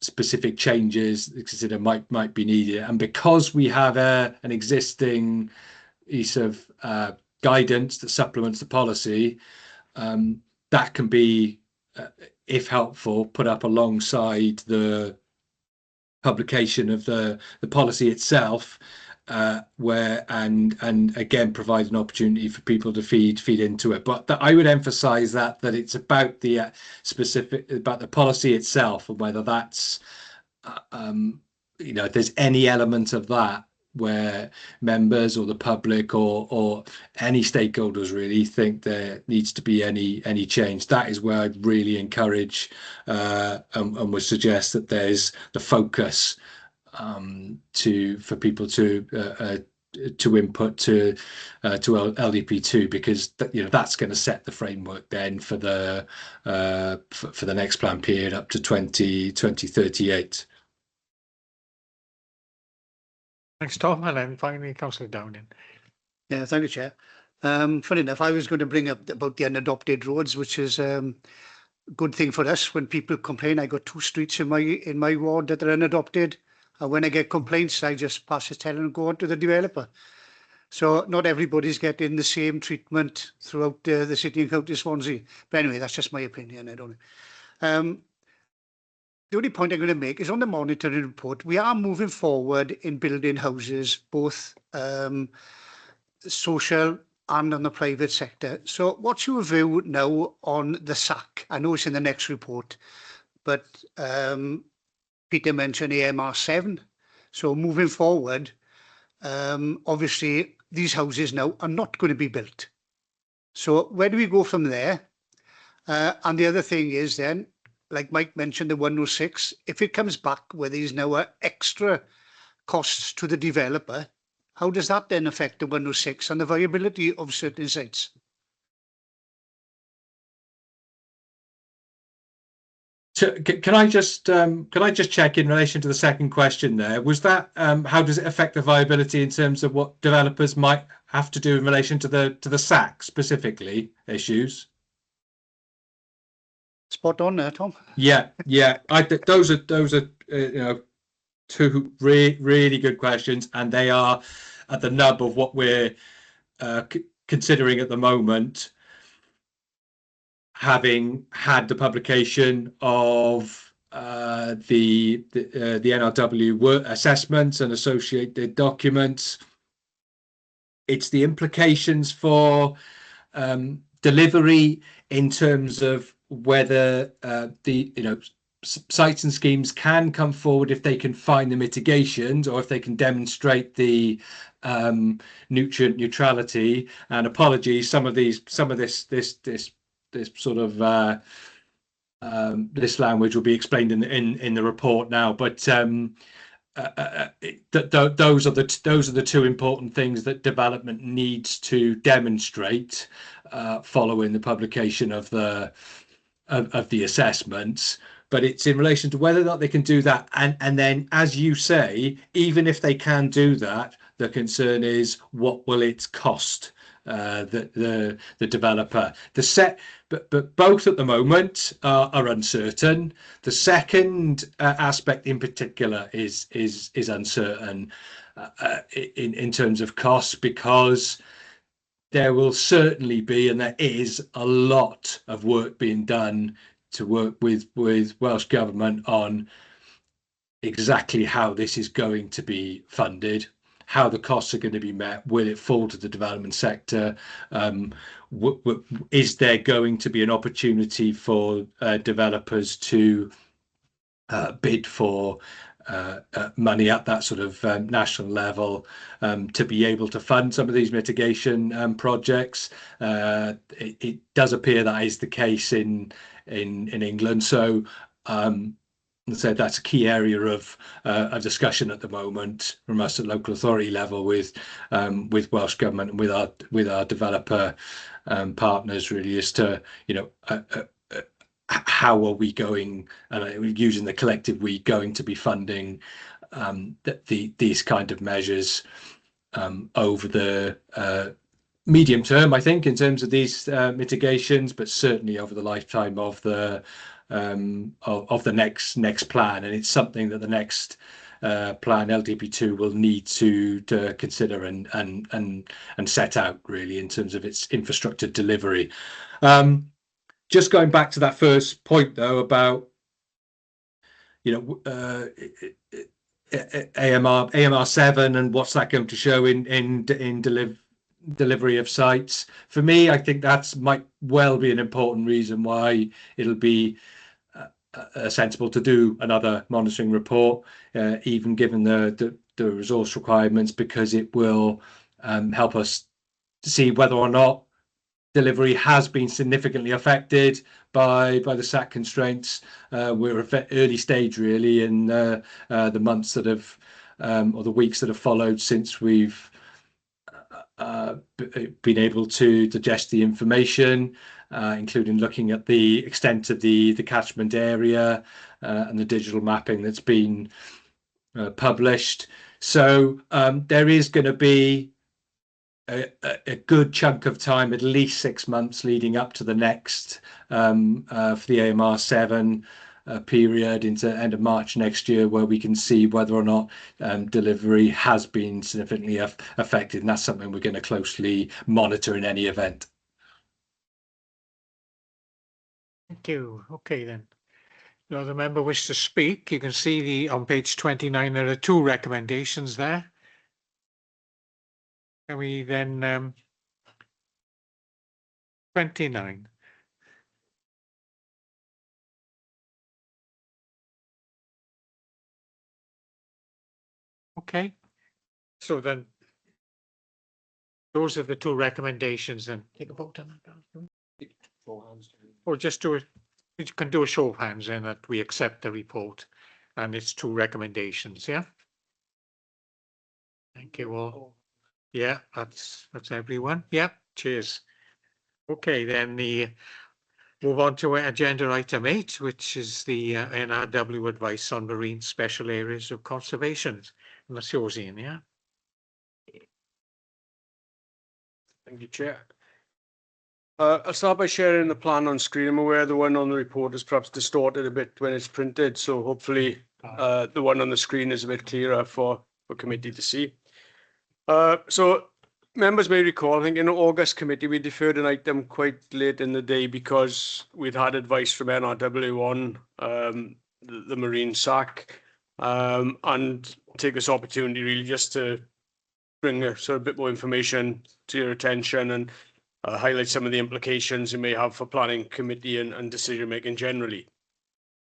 specific changes they consider might be needed. And because we have an existing piece of guidance that supplements the policy, that can be, if helpful, put up alongside the publication of the policy itself, where and again provide an opportunity for people to feed into it. But I would emphasize that it's about the about the policy itself, and whether that's if there's any element of that where members or the public or any stakeholders really think there needs to be any change, that is where I'd really encourage and would suggest that there's the focus for people to input to LDP2, because that's going to set the framework then for the next plan period up to 2038.
Thanks, Tom. And then finally, Councillor Downing.
Yeah, thank you, Chair. Funny enough, I was going to bring up about the unadopted roads, which is a good thing for us. When people complain, I got 2 streets in my ward that are unadopted, and when I get complaints, I just pass the tell and go on to the developer. So not everybody's getting the same treatment throughout the city and county of Swansea. But anyway, that's just my opinion. I don't know. The only point I'm going to make is on the monitoring report. We are moving forward in building houses, both social and on the private sector. So what's your view now on the SAC? I know it's in the next report, but Peter mentioned AMR7. So moving forward, obviously these houses now are not going to be built. So where do we go from there? And the other thing is then, like Mike mentioned, the 106, if it comes back where there's now extra costs to the developer, how does that then affect the 106 and the viability of certain sites?
So can I just check in relation to the second question there? Was that how does it affect the viability in terms of what developers might have to do in relation to the SAC specifically issues?
Spot on there, Tom.
Yeah. I think those are 2 really good questions, and they are at the nub of what we're considering at the moment, having had the publication of the NRW assessments and associated documents. It's the implications for delivery in terms of whether sites and schemes can come forward if they can find the mitigations, or if they can demonstrate the nutrient neutrality. And apologies, some of this sort of this language will be explained in the report now, but those are the two important things that development needs to demonstrate following the publication of the assessments. But it's in relation to whether or not they can do that, and then, as you say, even if they can do that, the concern is what will it cost the developer. But both at the moment are uncertain. The second aspect in particular is uncertain in terms of costs, because there will certainly be, and there is, a lot of work being done to work with Welsh Government on exactly how this is going to be funded, how the costs are going to be met, will it fall to the development sector, is there going to be an opportunity for developers to bid for money at that sort of national level to be able to fund some of these mitigation projects. It does appear that is the case in England. So so that's a key area of discussion at the moment from us at local authority level with Welsh Government and with our developer partners, really, as to, you know, how are we going, and using the collective we, going to be funding these kind of measures over the medium term, I think, in terms of these mitigations, but certainly over the lifetime of the next plan. And it's something that the next plan, LDP2, will need to consider and set out, really, in terms of its infrastructure delivery. Just going back to that first point, though, about, you know, AMR7 and what's that going to show in delivery of sites. For me, I think that's might well be an important reason why it'll be sensible to do another monitoring report, even given the resource requirements, because it will help us to see whether or not delivery has been significantly affected by the SAC constraints. We're at early stage, really, in the months that have or the weeks that have followed since we've been able to digest the information, including looking at the extent of the catchment area and the digital mapping that's been published. So there is going to be a good chunk of time, at least 6 months, leading up to the next for the AMR7 period into end of March next year, where we can see whether or not delivery has been significantly affected, and that's something we're going to closely monitor in any event.
Thank you. Okay, then. Now, the member wish to speak. You can see on page 29 there are 2 recommendations there. Can we then 29? Okay. So then those are the 2 recommendations, and take a vote on that. Or just do it. You can do a show of hands then that we accept the report and its 2 recommendations. Yeah. Thank you all. Yeah, that's everyone. Yeah, cheers. Okay, then move on to agenda item 8, which is the NRW advice on marine special areas of conservation. And that's yours, Ian, yeah?
Thank you, Chair. I'll start by sharing the plan on screen. I'm aware the one on the report is perhaps distorted a bit when it's printed, so hopefully the one on the screen is a bit clearer for committee to see. So members may recall, I think in the August committee, we deferred an item quite late in the day because we'd had advice from NRW on the marine SAC, and take this opportunity really just to bring a sort of bit more information to your attention and highlight some of the implications it may have for planning committee and decision making generally.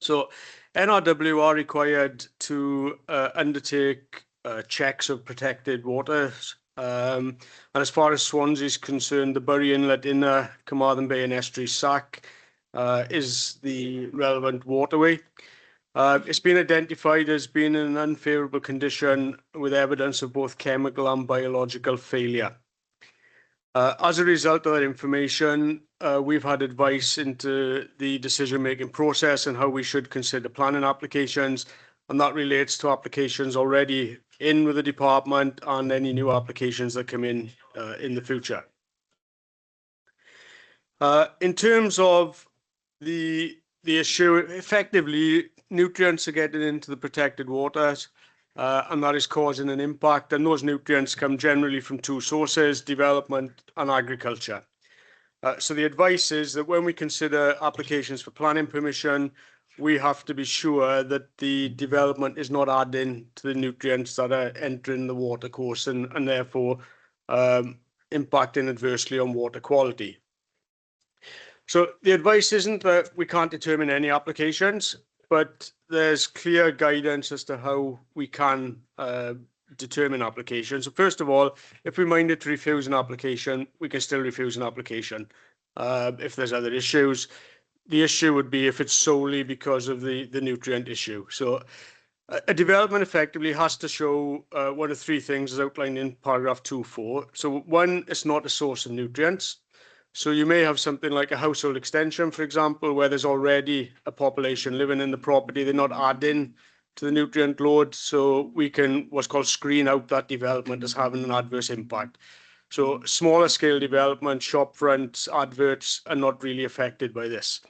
So NRW are required to undertake checks of protected waters. And as far as Swansea is concerned, the Bury Inlet in Carmarthen Bay and Estuary SAC is the relevant waterway. It's been identified as being in an unfavourable condition with evidence of both chemical and biological failure. As a result of that information, we've had advice into the decision-making process and how we should consider planning applications, and that relates to applications already in with the department and any new applications that come in the future. In terms of the issue, effectively, nutrients are getting into the protected waters, and that is causing an impact. And those nutrients come generally from two sources: development and agriculture. So the advice is that when we consider applications for planning permission, we have to be sure that the development is not adding to the nutrients that are entering the watercourse and therefore impacting adversely on water quality. So the advice isn't that we can't determine any applications, but there's clear guidance as to how we can determine applications. So first of all, if we're minded to refuse an application, we can still refuse an application. If there's other issues, the issue would be if it's solely because of the nutrient issue. So a development effectively has to show one of three things as outlined in paragraph 2.4. So one, it's not a source of nutrients. So you may have something like a household extension, for example, where there's already a population living in the property. They're not adding to the nutrient load. So we can what's called screen out that development as having an adverse impact. So smaller scale development, shop fronts, adverts are not really affected by this.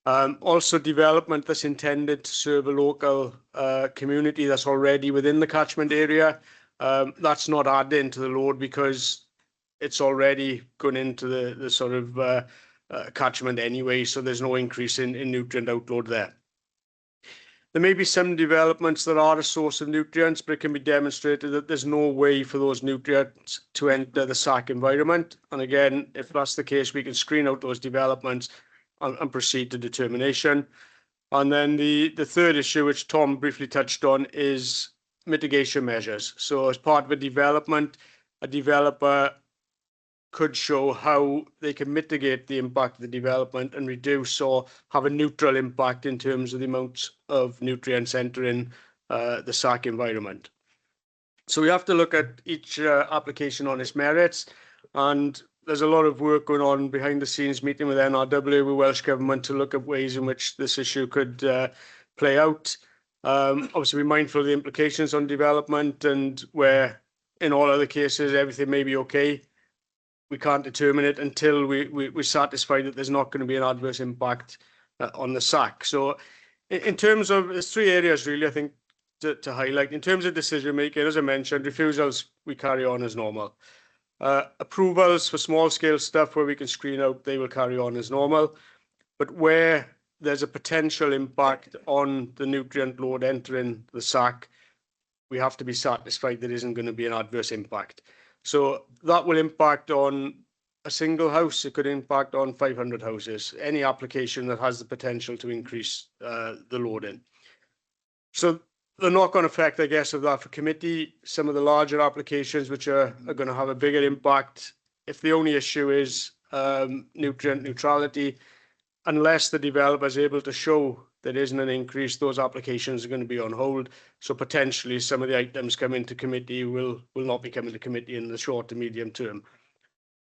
Also development that's intended to serve a local community that's already within the catchment area, that's not adding to the load because it's already gone into the sort of catchment anyway, so there's no increase in nutrient outload there. There may be some developments that are a source of nutrients, but it can be demonstrated that there's no way for those nutrients to enter the SAC environment. And again, if that's the case, we can screen out those developments and proceed to determination. And then the third issue, which Tom briefly touched on, is mitigation measures. So as part of a development, a developer could show how they can mitigate the impact of the development and reduce or have a neutral impact in terms of the amounts of nutrients entering the SAC environment. So we have to look at each application on its merits, and there's a lot of work going on behind the scenes, meeting with NRW, with Welsh Government, to look at ways in which this issue could play out. Obviously, we're mindful of the implications on development, and where in all other cases everything may be okay, we can't determine it until we're satisfied that there's not going to be an adverse impact on the SAC. So in terms of, there's three areas really, I think, to highlight. In terms of decision making, as I mentioned, refusals, we carry on as normal. Approvals for small scale stuff where we can screen out, they will carry on as normal. But where there's a potential impact on the nutrient load entering the SAC, we have to be satisfied there isn't going to be an adverse impact. So that will impact on a single house. It could impact on 500 houses, any application that has the potential to increase the loading. So the knock-on effect, I guess, of that for committee, some of the larger applications which are going to have a bigger impact, if the only issue is nutrient neutrality, unless the developer is able to show there isn't an increase, those applications are going to be on hold. So potentially some of the items coming to committee will not be coming to committee in the short to medium term.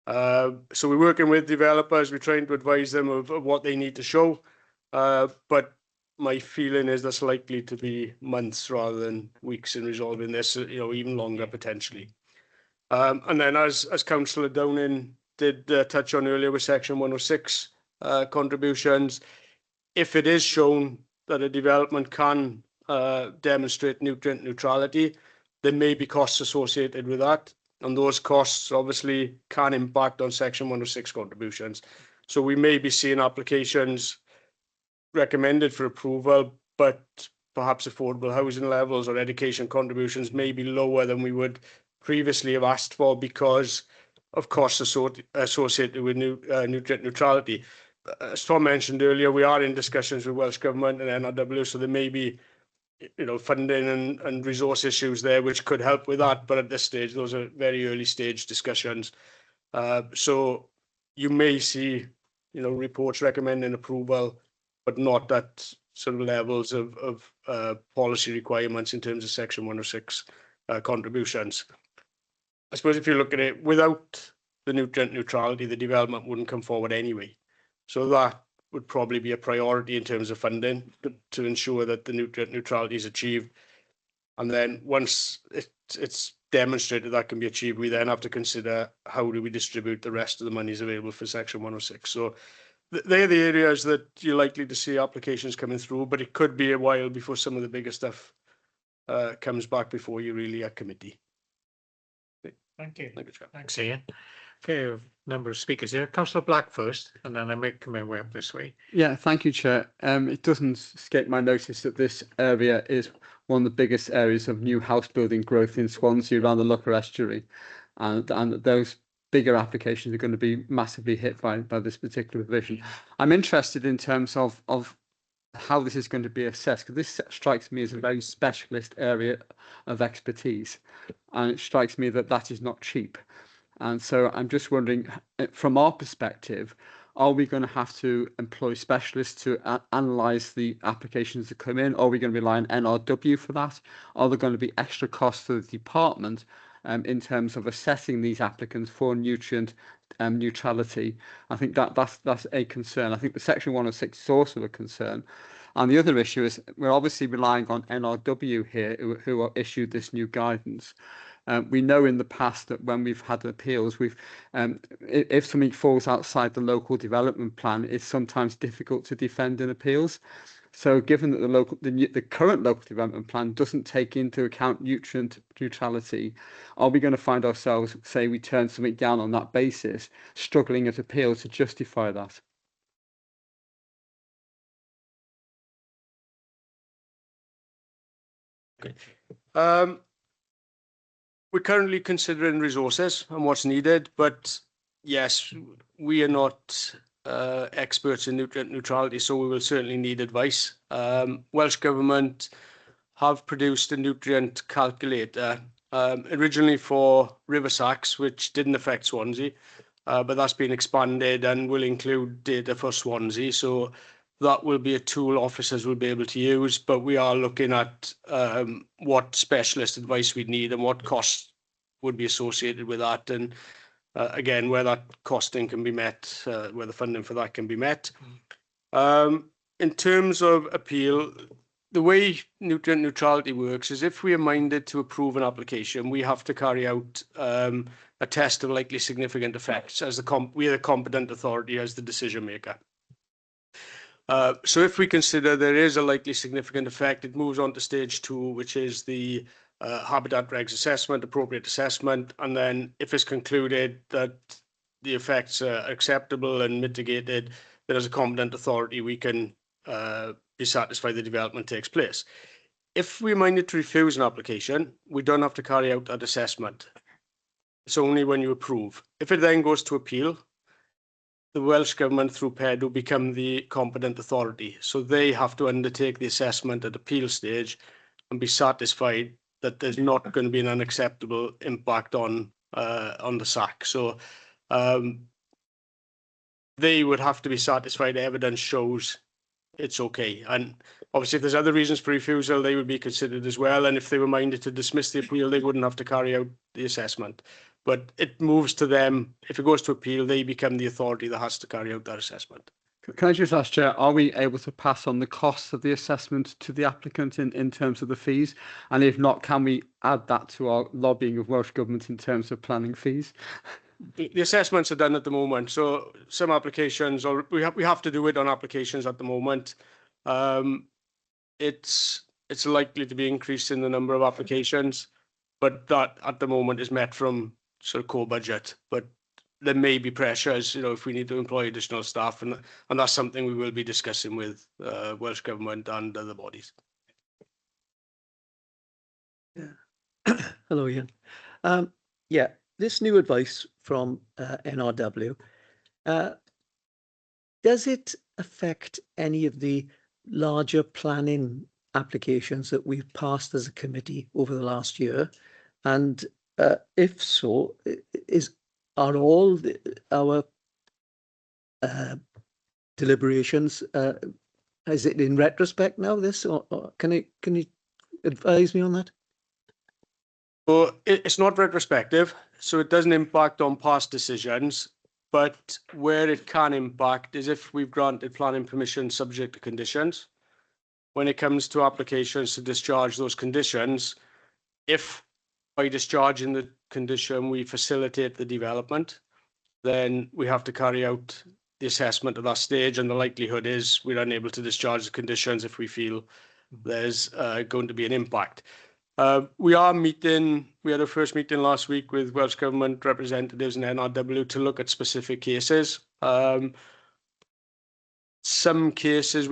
So we're working with developers. We're trying to advise them of what they need to show. But my feeling is that's likely to be months rather than weeks in resolving this, even longer potentially. And then as Councillor Downing did touch on earlier with Section 106 contributions, if it is shown that a development can demonstrate nutrient neutrality, there may be costs associated with that. And those costs obviously can impact on Section 106 contributions. So we may be seeing applications recommended for approval, but perhaps affordable housing levels or education contributions may be lower than we would previously have asked for because of costs associated with nutrient neutrality. As Tom mentioned earlier, we are in discussions with Welsh Government and NRW, so there may be funding and resource issues there which could help with that, but at this stage those are very early stage discussions. So you may see reports recommending approval, but not at sort of levels of policy requirements in terms of Section 106 contributions. I suppose if you look at it, without the nutrient neutrality, the development wouldn't come forward anyway. So that would probably be a priority in terms of funding to ensure that the nutrient neutrality is achieved. And then once it's demonstrated that can be achieved, we then have to consider how do we distribute the rest of the monies available for Section 106. So they're the areas that you're likely to see applications coming through, but it could be a while before some of the bigger stuff comes back before you really at committee.
Thank you. Thanks, Ian. Okay, a number of speakers here. Councillor Black first, and then I may come my way up this way.
Yeah, thank you, Chair. It doesn't escape my notice that this area is one of the biggest areas of new house building growth in Swansea around the Locher Estuary, and those bigger applications are going to be massively hit by this particular provision. I'm interested in terms of how this is going to be assessed, because this strikes me as a very specialist area of expertise, and it strikes me that that is not cheap. And so I'm just wondering, from our perspective, are we going to have to employ specialists to analyse the applications that come in? Are we going to rely on NRW for that? Are there going to be extra costs for the department in terms of assessing these applicants for nutrient neutrality? I think that's a concern. I think the Section 106 is also a concern. And the other issue is we're obviously relying on NRW here, who issued this new guidance. We know in the past that when we've had appeals, if something falls outside the local development plan, it's sometimes difficult to defend in appeals. So given that the current local development plan doesn't take into account nutrient neutrality, are we going to find ourselves, say we turn something down on that basis, struggling at appeal to justify that?
Okay. We're currently considering resources and what's needed, but yes, we are not experts in nutrient neutrality, so we will certainly need advice. Welsh Government have produced a nutrient calculator originally for River Sacks, which didn't affect Swansea, but that's been expanded and will include data for Swansea. So that will be a tool officers will be able to use, but we are looking at what specialist advice we'd need and what costs would be associated with that. And again, where that costing can be met, where the funding for that can be met. In terms of appeal, the way nutrient neutrality works is if we are minded to approve an application, we have to carry out a test of likely significant effects as we are the competent authority as the decision maker. So if we consider there is a likely significant effect, it moves on to stage 2, which is the habitat regs assessment, appropriate assessment, and then if it's concluded that the effects are acceptable and mitigated, then as a competent authority we can be satisfied the development takes place. If we're minded to refuse an application, we don't have to carry out that assessment. It's only when you approve. If it then goes to appeal, the Welsh Government through PEDW become the competent authority. So they have to undertake the assessment at appeal stage and be satisfied that there's not going to be an unacceptable impact on the SAC. So they would have to be satisfied evidence shows it's okay. And obviously if there's other reasons for refusal, they would be considered as well. And if they were minded to dismiss the appeal, they wouldn't have to carry out the assessment. But it moves to them. If it goes to appeal, they become the authority that has to carry out that assessment.
Can I just ask, Chair, are we able to pass on the costs of the assessment to the applicant in terms of the fees? And if not, can we add that to our lobbying of Welsh Government in terms of planning fees?
The assessments are done at the moment. So some applications, or we have to do it on applications at the moment. It's likely to be increased in the number of applications, but that at the moment is met from sort of core budget. But there may be pressures, if we need to employ additional staff, and that's something we will be discussing with Welsh Government and other bodies.
Yeah. Hello, Ian. Yeah, this new advice from NRW, does it affect any of the larger planning applications that we've passed as a committee over the last year? And if so, are all our deliberations is it in retrospect now, this, or can you advise me on that?
So it's not retrospective, so it doesn't impact on past decisions, but where it can impact is if we've granted planning permission subject to conditions. When it comes to applications to discharge those conditions, if by discharging the condition we facilitate the development, then we have to carry out the assessment at that stage, and the likelihood is we're unable to discharge the conditions if we feel there's going to be an impact. We are meeting, we had a first meeting last week with Welsh Government representatives and NRW to look at specific cases. Some cases,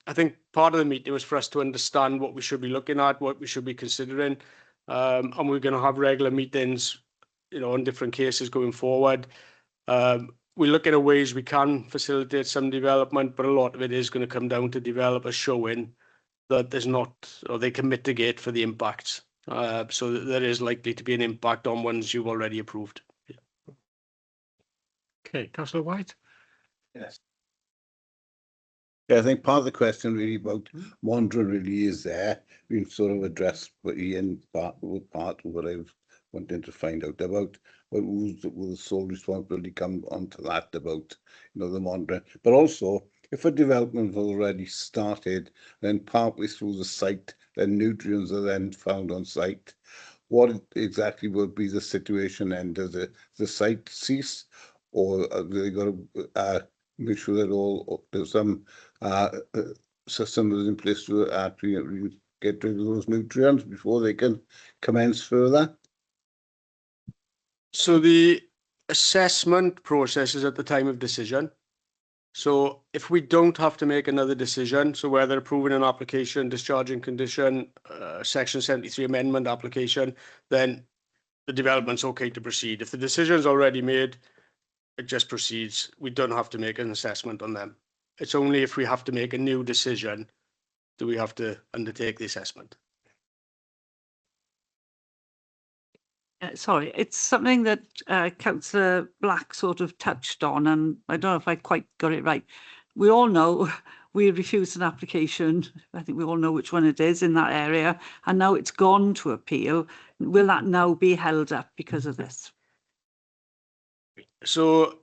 I think part of the meeting was for us to understand what we should be looking at, what we should be considering. And we're going to have regular meetings, on different cases going forward. We look at ways we can facilitate some development, but a lot of it is going to come down to developers showing that there's not, or they can mitigate for the impacts. So there is likely to be an impact on ones you've already approved. Yeah.
Okay, Councillor White.
Yes. Yeah, I think part of the question really about Mondra really is there. We've sort of addressed what Ian part of what I've wanted to find out about. But will the sole responsibility come onto that about, the Mondra? But also, if a development has already started, then partway through the site, then nutrients are then found on site, what exactly will be the situation then? Does the site cease, or are they got to make sure that there's some system is in place to actually get rid of those nutrients before they can commence further?
So the assessment process is at the time of decision. So if we don't have to make another decision, so whether approving an application, discharging condition, Section 73 amendment application, then the development's okay to proceed. If the decision's already made, it just proceeds. We don't have to make an assessment on them. It's only if we have to make a new decision do we have to undertake the assessment.
Sorry, it's something that Councillor Black sort of touched on, and I don't know if I quite got it right. We all know we refused an application. I think we all know which one it is in that area, and now it's gone to appeal. Will that now be held up because of this?
So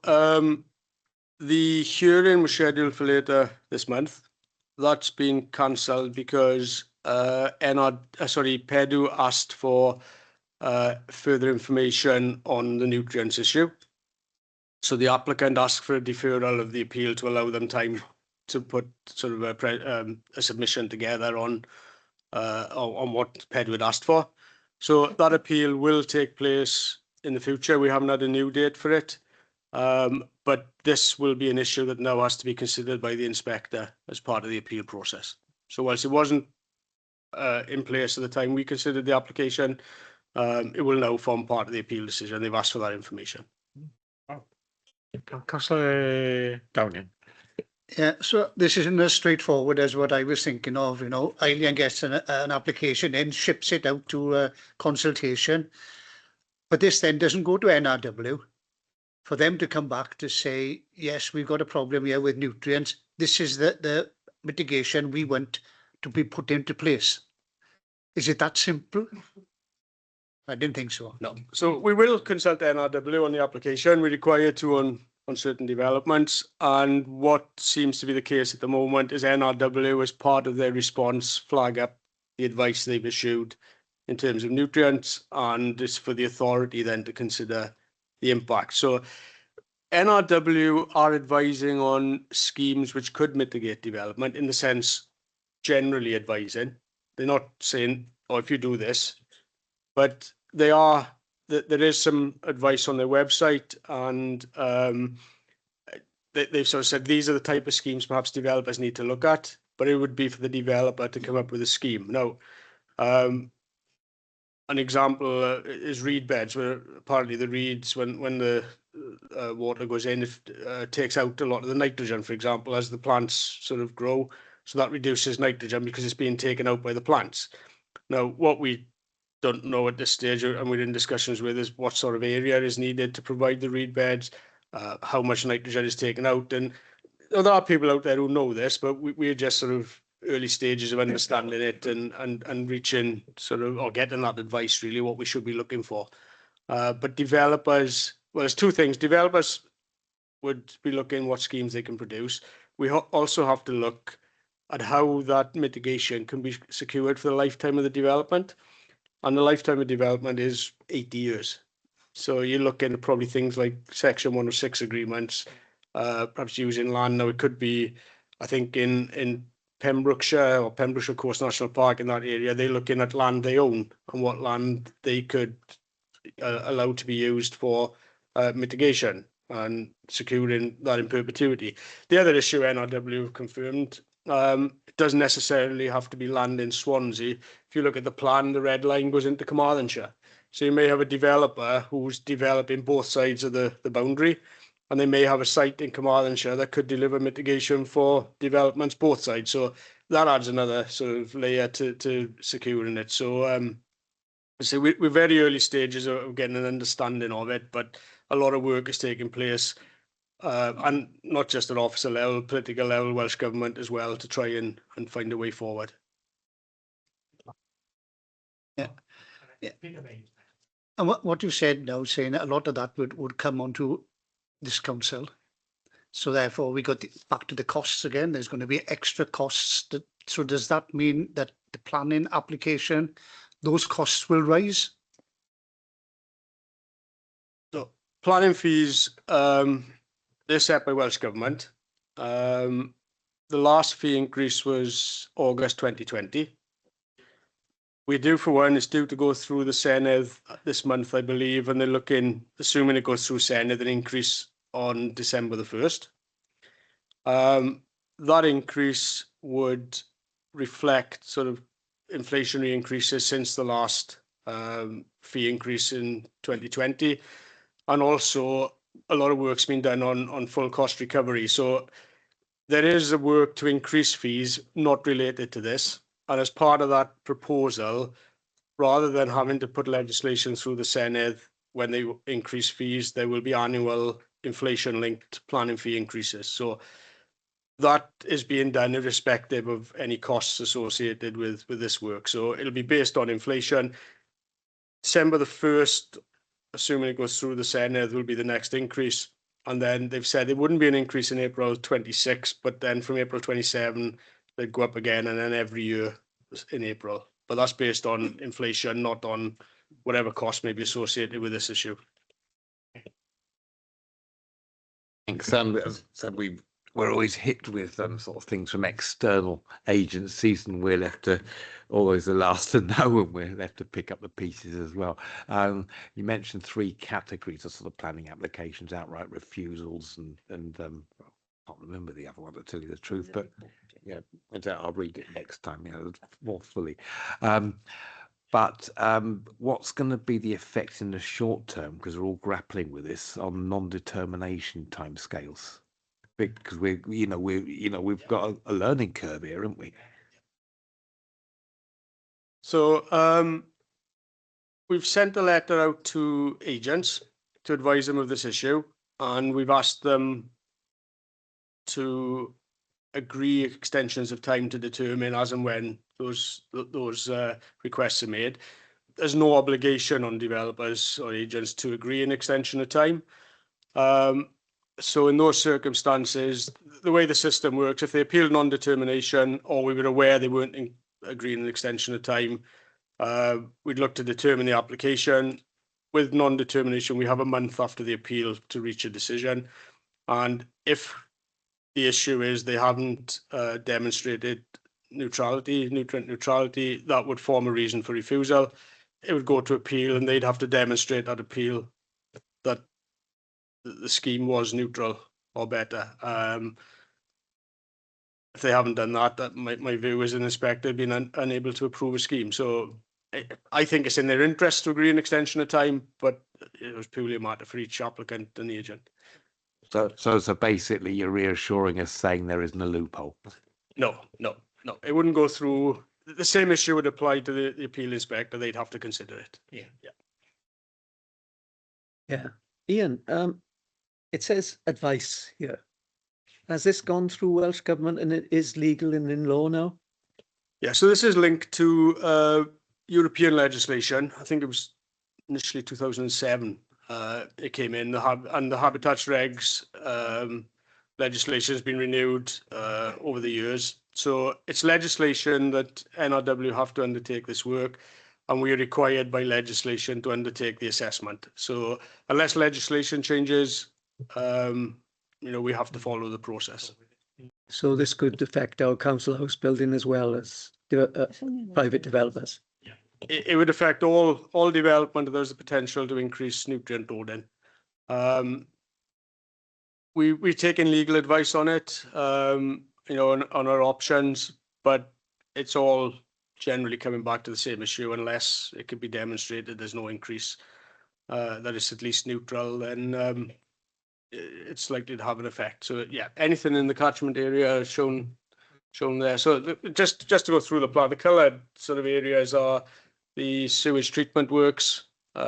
the hearing was scheduled for later this month. That's been cancelled because PEDU asked for further information on the nutrients issue. So the applicant asked for a deferral of the appeal to allow them time to put sort of a submission together on what PEDU had asked for. So that appeal will take place in the future. We haven't had a new date for it, but this will be an issue that now has to be considered by the inspector as part of the appeal process. So whilst it wasn't in place at the time we considered the application, it will now form part of the appeal decision. They've asked for that information.
Councillor Downing.
Yeah, so this isn't as straightforward as what I was thinking of. Eileen gets an application in, ships it out to consultation, but this then doesn't go to NRW for them to come back to say, yes, we've got a problem here with nutrients. This is the mitigation we want to be put into place. Is it that simple? I didn't think so.
No. So we will consult NRW on the application. We're required to on certain developments. And what seems to be the case at the moment is NRW, as part of their response, flag up the advice they've issued in terms of nutrients, and it's for the authority then to consider the impact. So NRW are advising on schemes which could mitigate development, in the sense generally advising. They're not saying, oh, if you do this, but there is some advice on their website, and they've sort of said these are the type of schemes perhaps developers need to look at, but it would be for the developer to come up with a scheme. Now, an example is reed beds, where apparently the reeds, when the water goes in, it takes out a lot of the nitrogen, for example, as the plants sort of grow. So that reduces nitrogen because it's being taken out by the plants. Now, what we don't know at this stage, and we're in discussions with, is what sort of area is needed to provide the reed beds, how much nitrogen is taken out, and there are people out there who know this, but we're just sort of early stages of understanding it and reaching sort of, or getting that advice really what we should be looking for. But developers, well, there's two things. Developers would be looking what schemes they can produce. We also have to look at how that mitigation can be secured for the lifetime of the development. And the lifetime of development is 80 years. So you're looking at probably things like Section 106 agreements, perhaps using land. Now, it could be, I think, in Pembrokeshire or Pembrokeshire Coast National Park, in that area, they're looking at land they own and what land they could allow to be used for mitigation and securing that in perpetuity. The other issue NRW confirmed, it doesn't necessarily have to be land in Swansea. If you look at the plan, the red line goes into Carmarthenshire. So you may have a developer who's developing both sides of the boundary, and they may have a site in Carmarthenshire that could deliver mitigation for developments both sides. So that adds another sort of layer to securing it. So so we're very early stages of getting an understanding of it, but a lot of work is taking place, and not just at officer level, political level, Welsh Government as well, to try and find a way forward.
Yeah. Yeah. And what you said now, saying a lot of that would come onto this council. So therefore, we got back to the costs again. There's going to be extra costs. So does that mean that the planning application, those costs will rise?
So planning fees, they're set by Welsh Government. The last fee increase was August 2020. We do, for one, it's due to go through the Senedd this month, I believe, and they're looking, assuming it goes through Senedd, an increase on December the 1st. That increase would reflect sort of inflationary increases since the last fee increase in 2020. And also a lot of work's been done on full cost recovery. So there is a work to increase fees not related to this. And as part of that proposal, rather than having to put legislation through the Senedd when they increase fees, there will be annual inflation-linked planning fee increases. So that is being done irrespective of any costs associated with this work. So it'll be based on inflation. December the 1st, assuming it goes through the Senedd, will be the next increase. And then they've said there wouldn't be an increase in April 26, but then from April 27, they'd go up again, and then every year in April. But that's based on inflation, not on whatever cost may be associated with this issue.
Thanks. So we're always hit with sort of things from external agencies, and we're left to always the last to know, and we're left to pick up the pieces as well. You mentioned three categories of sort of planning applications: outright refusals, and I can't remember the other one, to tell you the truth, but yeah, I'll read it next time, more fully. But what's going to be the effect in the short term, because we're all grappling with this, on non-determination timescales? Because we've got a learning curve here, haven't we?
So we've sent a letter out to agents to advise them of this issue, and we've asked them to agree extensions of time to determine as and when those requests are made. There's no obligation on developers or agents to agree an extension of time. So in those circumstances, the way the system works, if they appeal non-determination or we were aware they weren't agreeing an extension of time, we'd look to determine the application. With non-determination, we have a month after the appeal to reach a decision. And if the issue is they haven't demonstrated nutrient neutrality, that would form a reason for refusal. It would go to appeal, and they'd have to demonstrate at appeal that the scheme was neutral or better. If they haven't done that, my view is an inspector being unable to approve a scheme. So I think it's in their interest to agree an extension of time, but it was purely a matter for each applicant and the agent.
So basically, you're reassuring us, saying there isn't a loophole.
No. It wouldn't go through. The same issue would apply to the appeal inspector. They'd have to consider it.
Yeah. Ian, it says advice here. has this gone through Welsh Government and it is legal and in law now?
Yeah, so this is linked to European legislation. I think it was initially 2007. It came in, and the habitats regs legislation has been renewed over the years. So it's legislation that NRW have to undertake this work, and we are required by legislation to undertake the assessment. So unless legislation changes, we have to follow the process.
So this could affect our council house building as well as private developers.
It would affect all development. There's a potential to increase nutrient loading. We've taken legal advice on it, on our options, but it's all generally coming back to the same issue. Unless it can be demonstrated there's no increase, that it's at least neutral, then it's likely to have an effect. So yeah, anything in the catchment area shown there. So just to go through the plan, the coloured sort of areas are the sewage treatment works.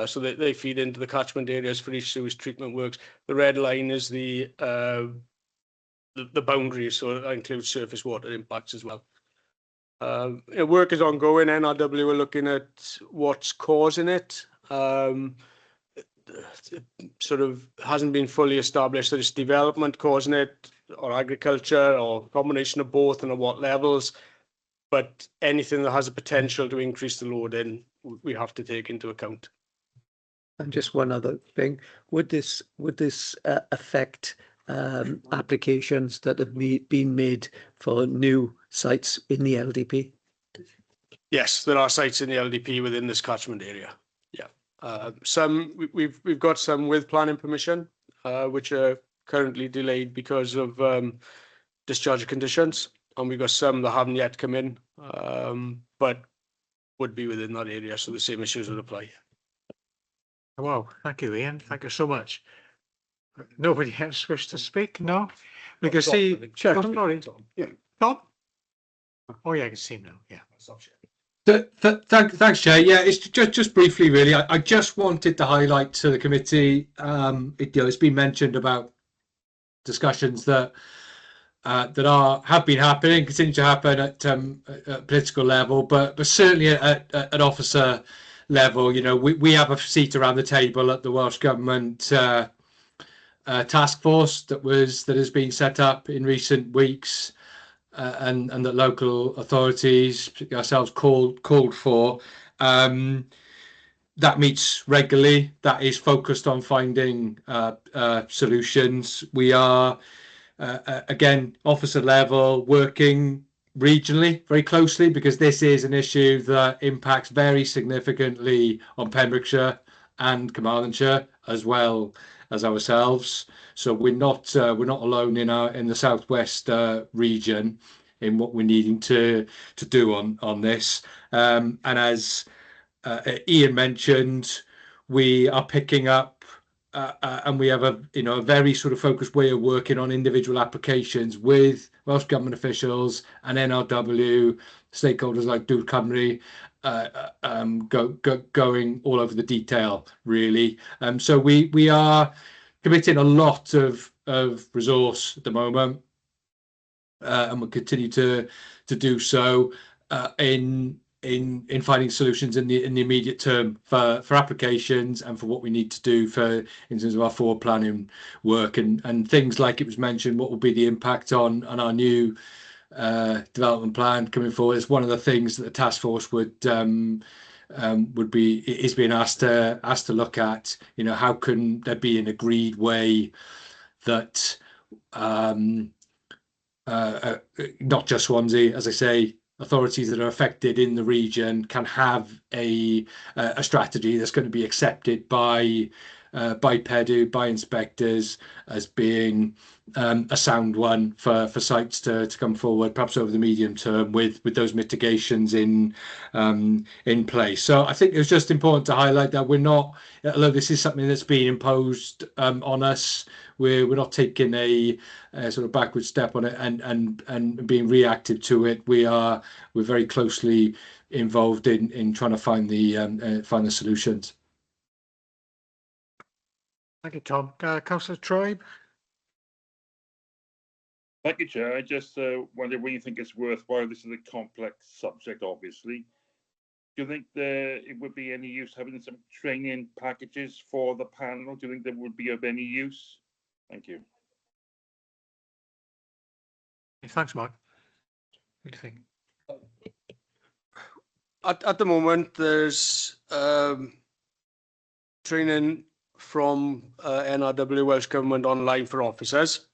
So they feed into the catchment areas for each sewage treatment works. The red line is the boundaries, so that includes surface water impacts as well. Work is ongoing. NRW are looking at what's causing it. It sort of hasn't been fully established that it's development causing it, or agriculture, or combination of both, and at what levels. But anything that has a potential to increase the loading, we have to take into account.
And just one other thing, would this affect applications that have been made for new sites in the LDP?
Yes, there are sites in the LDP within this catchment area. Yeah, we've got some with planning permission, which are currently delayed because of discharge conditions, and we've got some that haven't yet come in, but would be within that area, so the same issues would apply.
Wow, thank you, Ian. Thank you so much. Nobody else wish to speak? No? We can see.
Chair.
Oh, sorry.
Yeah.
Tom? Oh, yeah, I can see him now. Yeah.
Thanks, Chair. Yeah, it's just briefly, really. I just wanted to highlight to the committee. It's been mentioned about discussions that have been happening, continue to happen at political level, but certainly at officer level. We have a seat around the table at the Welsh Government task force that has been set up in recent weeks, and that local authorities, particularly ourselves, called for. That meets regularly. That is focused on finding solutions. We are again, officer level, working regionally very closely, because this is an issue that impacts very significantly on Pembrokeshire and Carmarthenshire as well as ourselves. So we're not alone in the southwest region in what we're needing to do on this. And as Ian mentioned, we are picking up. And we have a very sort of focused way of working on individual applications with Welsh Government officials and NRW stakeholders like Dŵr Cymru, going all over the detail, really. So we are committing a lot of resource at the moment, and we'll continue to do so in finding solutions in the immediate term for applications and for what we need to do in terms of our forward planning work, and things like it was mentioned, what will be the impact on our new development plan coming forward. It's one of the things that the task force is being asked to look at. How can there be an agreed way that not just Swansea, as I say, authorities that are affected in the region can have a strategy that's going to be accepted by PEDU, by inspectors, as being a sound one for sites to come forward, perhaps over the medium term, with those mitigations in place. So I think it's just important to highlight that we're not, although this is something that's been imposed on us, we're not taking a sort of backward step on it and being reactive to it. We're very closely involved in trying to find the solutions.
Thank you, Tom. Councillor Tribe?
Thank you, Chair. I just wonder when you think it's worthwhile. This is a complex subject, obviously. Do you think it would be any use having some training packages for the panel? Do you think that would be of any use? Thank you.
Thanks, Mark. What do you think?
At the moment, there's training from NRW Welsh Government online for officers.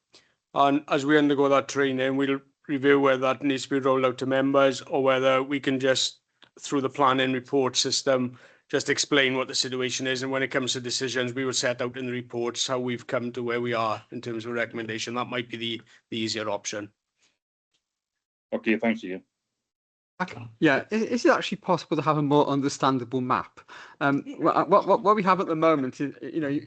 And as we undergo that training, we'll review whether that needs to be rolled out to members or whether we can just, through the planning report system, just explain what the situation is. And when it comes to decisions, we will set out in the reports how we've come to where we are in terms of recommendation. That might be the easier option.
Okay, thank you.
Yeah, is it actually possible to have a more understandable map? What we have at the moment is,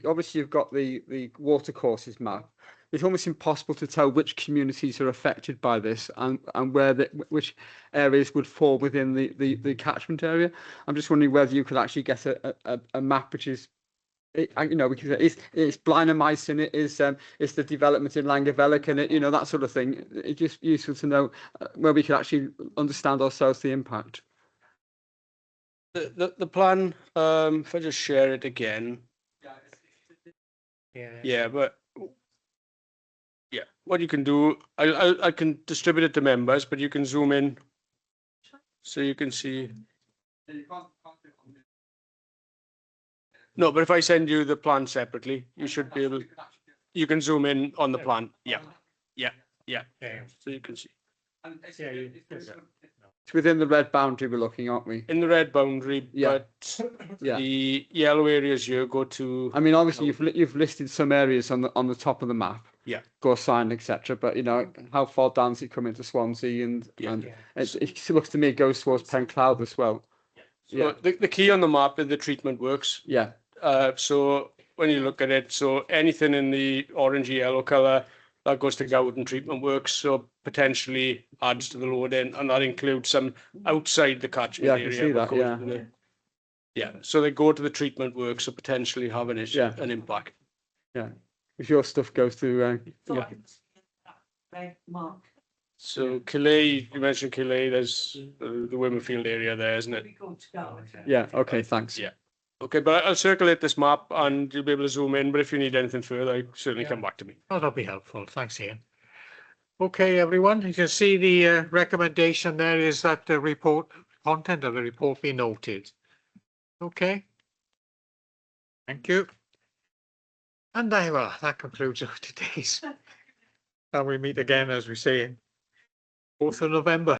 obviously you've got the watercourses map. It's almost impossible to tell which communities are affected by this and where which areas would fall within the catchment area. I'm just wondering whether you could actually get a map which is, we can say it's Blaenau-Meissen, it's the development in Langevelic and that sort of thing. It's just useful to know where we can actually understand ourselves the impact.
The plan, if I just share it again. Yeah, but yeah, what you can do, I can distribute it to members, but you can zoom in so you can see. No, but if I send you the plan separately, you should be able, you can zoom in on the plan. Yeah. So you can see.
It's within the red boundary we're looking, aren't we?
In the red boundary,
Yeah.
but the yellow areas here go to.
I mean, obviously you've listed some areas on the top of the map.
Yeah.
Gorsign, etc. But how far down does it come into Swansea and it looks to me it goes towards Pencloud as well.
So the key on the map is the treatment works.
Yeah.
So when you look at it, so anything in the orangey yellow colour, that goes to Gowden treatment works, so potentially adds to the loading, and that includes some outside the catchment
Yeah, I
area.
can see that, yeah.
Yeah, so they go to the treatment works, so potentially have an issue,
Yeah.
an impact.
Yeah. If your stuff goes through,
Mark.
So Killay, you mentioned Killay, there's the Wimmerfield area there, isn't it?
yeah. Okay. Thanks.
Yeah. Okay, but I'll circulate this map and you'll be able to zoom in, but if you need anything further, certainly come back to me.
Oh, that'll be helpful. Thanks, Ian. Okay, everyone, you can see the recommendation there is that the report, content of the report be noted. Okay. Thank you. And that concludes today's. And we meet again, as we say, 4th of November.